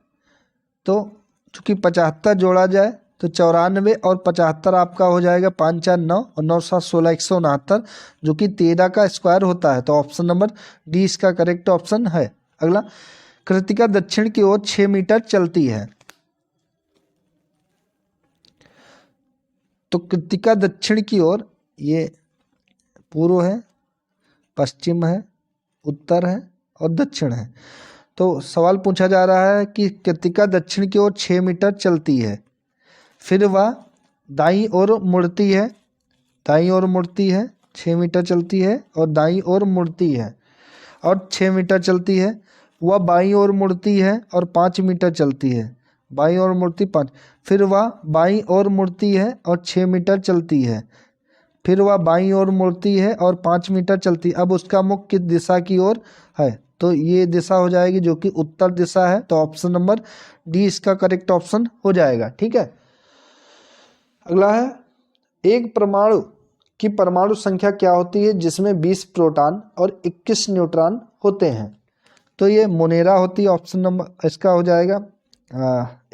तो चूँकि 75 जोड़ा जाए तो 94 और 75 आपका हो जाएगा 5 4 9 और 9 7 16 169, जो कि 13 का स्क्वायर होता है। तो ऑप्शन नंबर डी इसका करेक्ट ऑप्शन है। अगला, कृतिका दक्षिण की ओर 6 मीटर चलती है। तो कृतिका दक्षिण की ओर, ये पूर्व है, पश्चिम है, उत्तर है और दक्षिण है। तो सवाल पूछा जा रहा है कि कृतिका दक्षिण की ओर 6 मीटर चलती है, फिर वह दाईं ओर मुड़ती है, दाईं ओर मुड़ती है, 6 मीटर चलती है और दाईं ओर मुड़ती है और 6 मीटर चलती है। वह बाईं ओर मुड़ती है और 5 मीटर चलती है। बाईं ओर मुड़ती 5, फिर वह बाईं ओर मुड़ती है और 6 मीटर चलती है, फिर वह बाईं ओर मुड़ती है और 5 मीटर चलती है। अब उसका मुख किस दिशा की ओर है? तो ये दिशा हो जाएगी जो कि उत्तर दिशा है। तो ऑप्शन नंबर डी इसका करेक्ट ऑप्शन हो जाएगा। ठीक है, अगला है, एक परमाणु की परमाणु संख्या क्या होती है जिसमें 20 प्रोटॉन और 21 न्यूट्रॉन होते हैं? तो ये मोनेरा होती है। ऑप्शन नंबर इसका हो जाएगा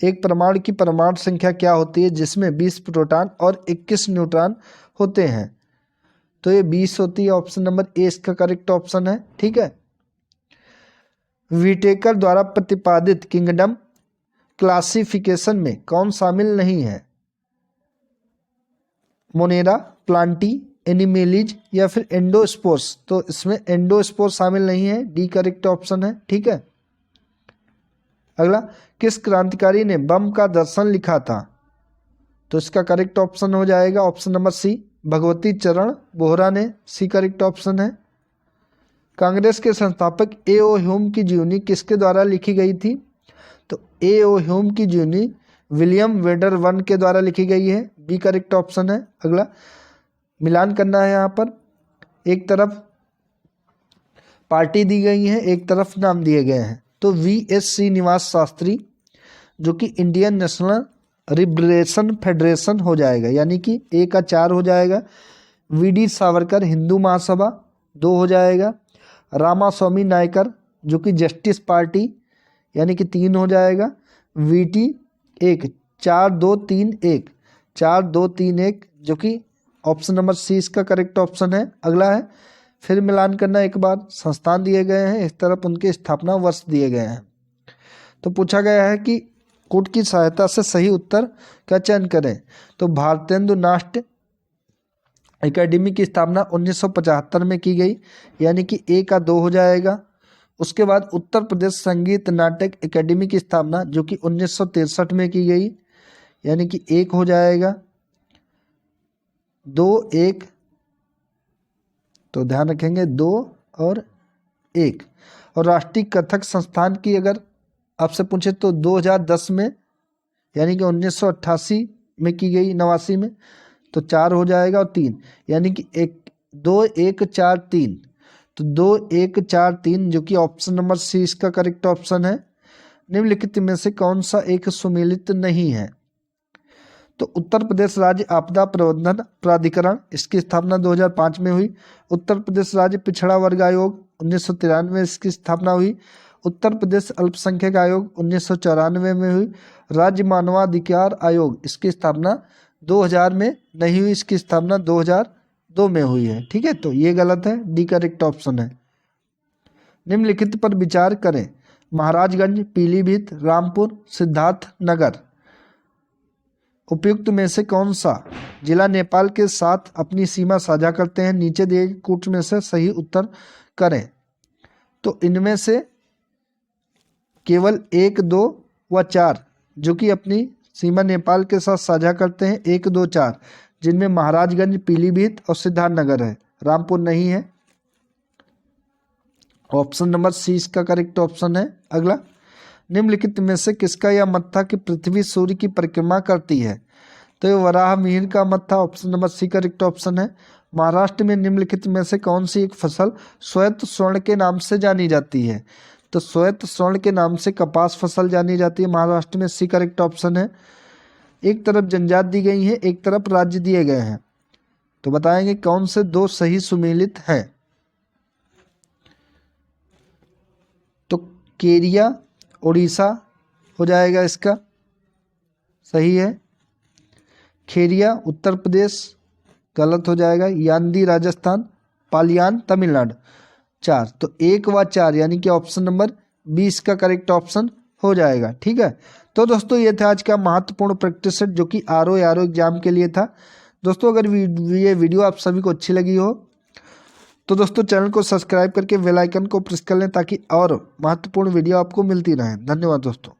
एक परमाणु की परमाणु संख्या क्या होती है जिसमें 20 प्रोटॉन और 21 न्यूट्रॉन होते हैं? तो ये 20 होती है। ऑप्शन नंबर ए इसका करेक्ट ऑप्शन है। ठीक है, विटेकर द्वारा प्रतिपादित किंगडम क्लासिफिकेशन में कौन शामिल नहीं है? मोनेरा, प्लांटी, एनिमेलिज या फिर एंडोस्पोर्स? तो इसमें एंडोस्पोर्स शामिल नहीं है, डी करेक्ट ऑप्शन है। ठीक है, अगला, किस क्रांतिकारी ने बम का दर्शन लिखा था? तो इसका करेक्ट ऑप्शन हो जाएगा ऑप्शन नंबर सी, भगवती चरण बोहरा ने, सी करेक्ट ऑप्शन है। कांग्रेस के संस्थापक ए.ओ. ह्यूम की जीवनी किसके द्वारा लिखी गई थी? तो ए.ओ. ह्यूम की जीवनी विलियम वेडरवन के द्वारा लिखी गई है, बी करेक्ट ऑप्शन है। अगला, मिलान करना है यहाँ पर, एक तरफ पार्टी दी गई है, एक तरफ नाम दिए गए हैं। तो वी.एस. श्रीनिवास शास्त्री जो कि इंडियन नेशनल लिबरेशन फेडरेशन हो जाएगा, यानी कि ए का 4 हो जाएगा। वी.डी. सावरकर हिंदू महासभा 2 हो जाएगा। रामास्वामी नायकर जो कि जस्टिस पार्टी यानी कि 3 हो जाएगा। वी.टी. 1, 4 2 3 1, 4 2 3 1 जो कि ऑप्शन नंबर सी इसका करेक्ट ऑप्शन है। अगला है, फिर मिलान करना, एक बार संस्थान दिए गए हैं, इस तरफ उनके स्थापना वर्ष दिए गए हैं। तो पूछा गया है कि कोड की सहायता से सही उत्तर का चयन करें। तो भारतेंदु नाट्य एकेडमी की स्थापना 1975 में की गई, यानी कि ए का 2 हो जाएगा। उसके बाद उत्तर प्रदेश संगीत नाटक एकेडमी की स्थापना जो कि 1963 में की गई, यानी कि 1 हो जाएगा। 2 1, तो ध्यान रखेंगे 2 और 1। और राष्ट्रीय कथक संस्थान की अगर आपसे पूछे तो 2010 में, यानी कि 1988 में की गई, 89 में, तो 4 हो जाएगा और 3, यानी कि 2 1 4 3। तो 2 1 4 3 जो कि ऑप्शन नंबर सी इसका करेक्ट ऑप्शन है। निम्नलिखित में से कौन सा एक सुमेलित नहीं है? तो उत्तर प्रदेश राज्य आपदा प्रबंधन प्राधिकरण, इसकी स्थापना 2005 में हुई। उत्तर प्रदेश राज्य पिछड़ा वर्ग आयोग 1993 में इसकी स्थापना हुई। उत्तर प्रदेश अल्पसंख्यक आयोग 1994 में हुई। राज्य मानवाधिकार आयोग, इसकी स्थापना 2000 में नहीं हुई, इसकी स्थापना 2002 में हुई है। ठीक है, तो ये गलत है, डी करेक्ट ऑप्शन है। निम्नलिखित पर विचार करें, महाराजगंज, पीलीभीत, रामपुर, सिद्धार्थ नगर, उपयुक्त में से कौन सा जिला नेपाल के साथ अपनी सीमा साझा करते हैं? नीचे दिए गए कूट में से सही उत्तर करें। तो इनमें से केवल 1 2 व 4 जो कि अपनी सीमा नेपाल के साथ साझा करते हैं, 1 2 4, जिनमें महाराजगंज, पीलीभीत और सिद्धार्थनगर है, रामपुर नहीं है। ऑप्शन नंबर सी इसका करेक्ट ऑप्शन है। अगला, निम्नलिखित में से किसका यह मत था कि पृथ्वी सूर्य की परिक्रमा करती है? तो ये वराह मिहिर का मत था, option number C correct option है। महाराष्ट्र में निम्नलिखित में से कौन सी एक फसल श्वेत स्वर्ण के नाम से जानी जाती है? तो श्वेत स्वर्ण के नाम से कपास फसल जानी जाती है महाराष्ट्र में, सी करेक्ट ऑप्शन है। एक तरफ जनजात दी गई है, एक तरफ राज्य दिए गए हैं, तो बताएंगे कौन से 2 सही सुमेलित हैं? तो केरिया उड़ीसा हो जाएगा, इसका सही है। खेरिया उत्तर प्रदेश गलत हो जाएगा। यानदी राजस्थान, पालियान तमिलनाडु। 4, तो 1 व 4 यानी कि ऑप्शन नंबर 20 का करेक्ट ऑप्शन हो जाएगा। ठीक है, तो दोस्तों ये था आज का महत्वपूर्ण प्रैक्टिस सेट जो कि आरओ एग्जाम के लिए था। दोस्तों अगर ये वीडियो आप सभी को अच्छी लगी हो तो दोस्तों चैनल को सब्सक्राइब करके बेल आइकन को प्रेस कर लें ताकि और महत्वपूर्ण वीडियो आपको मिलती रहे। धन्यवाद दोस्तों।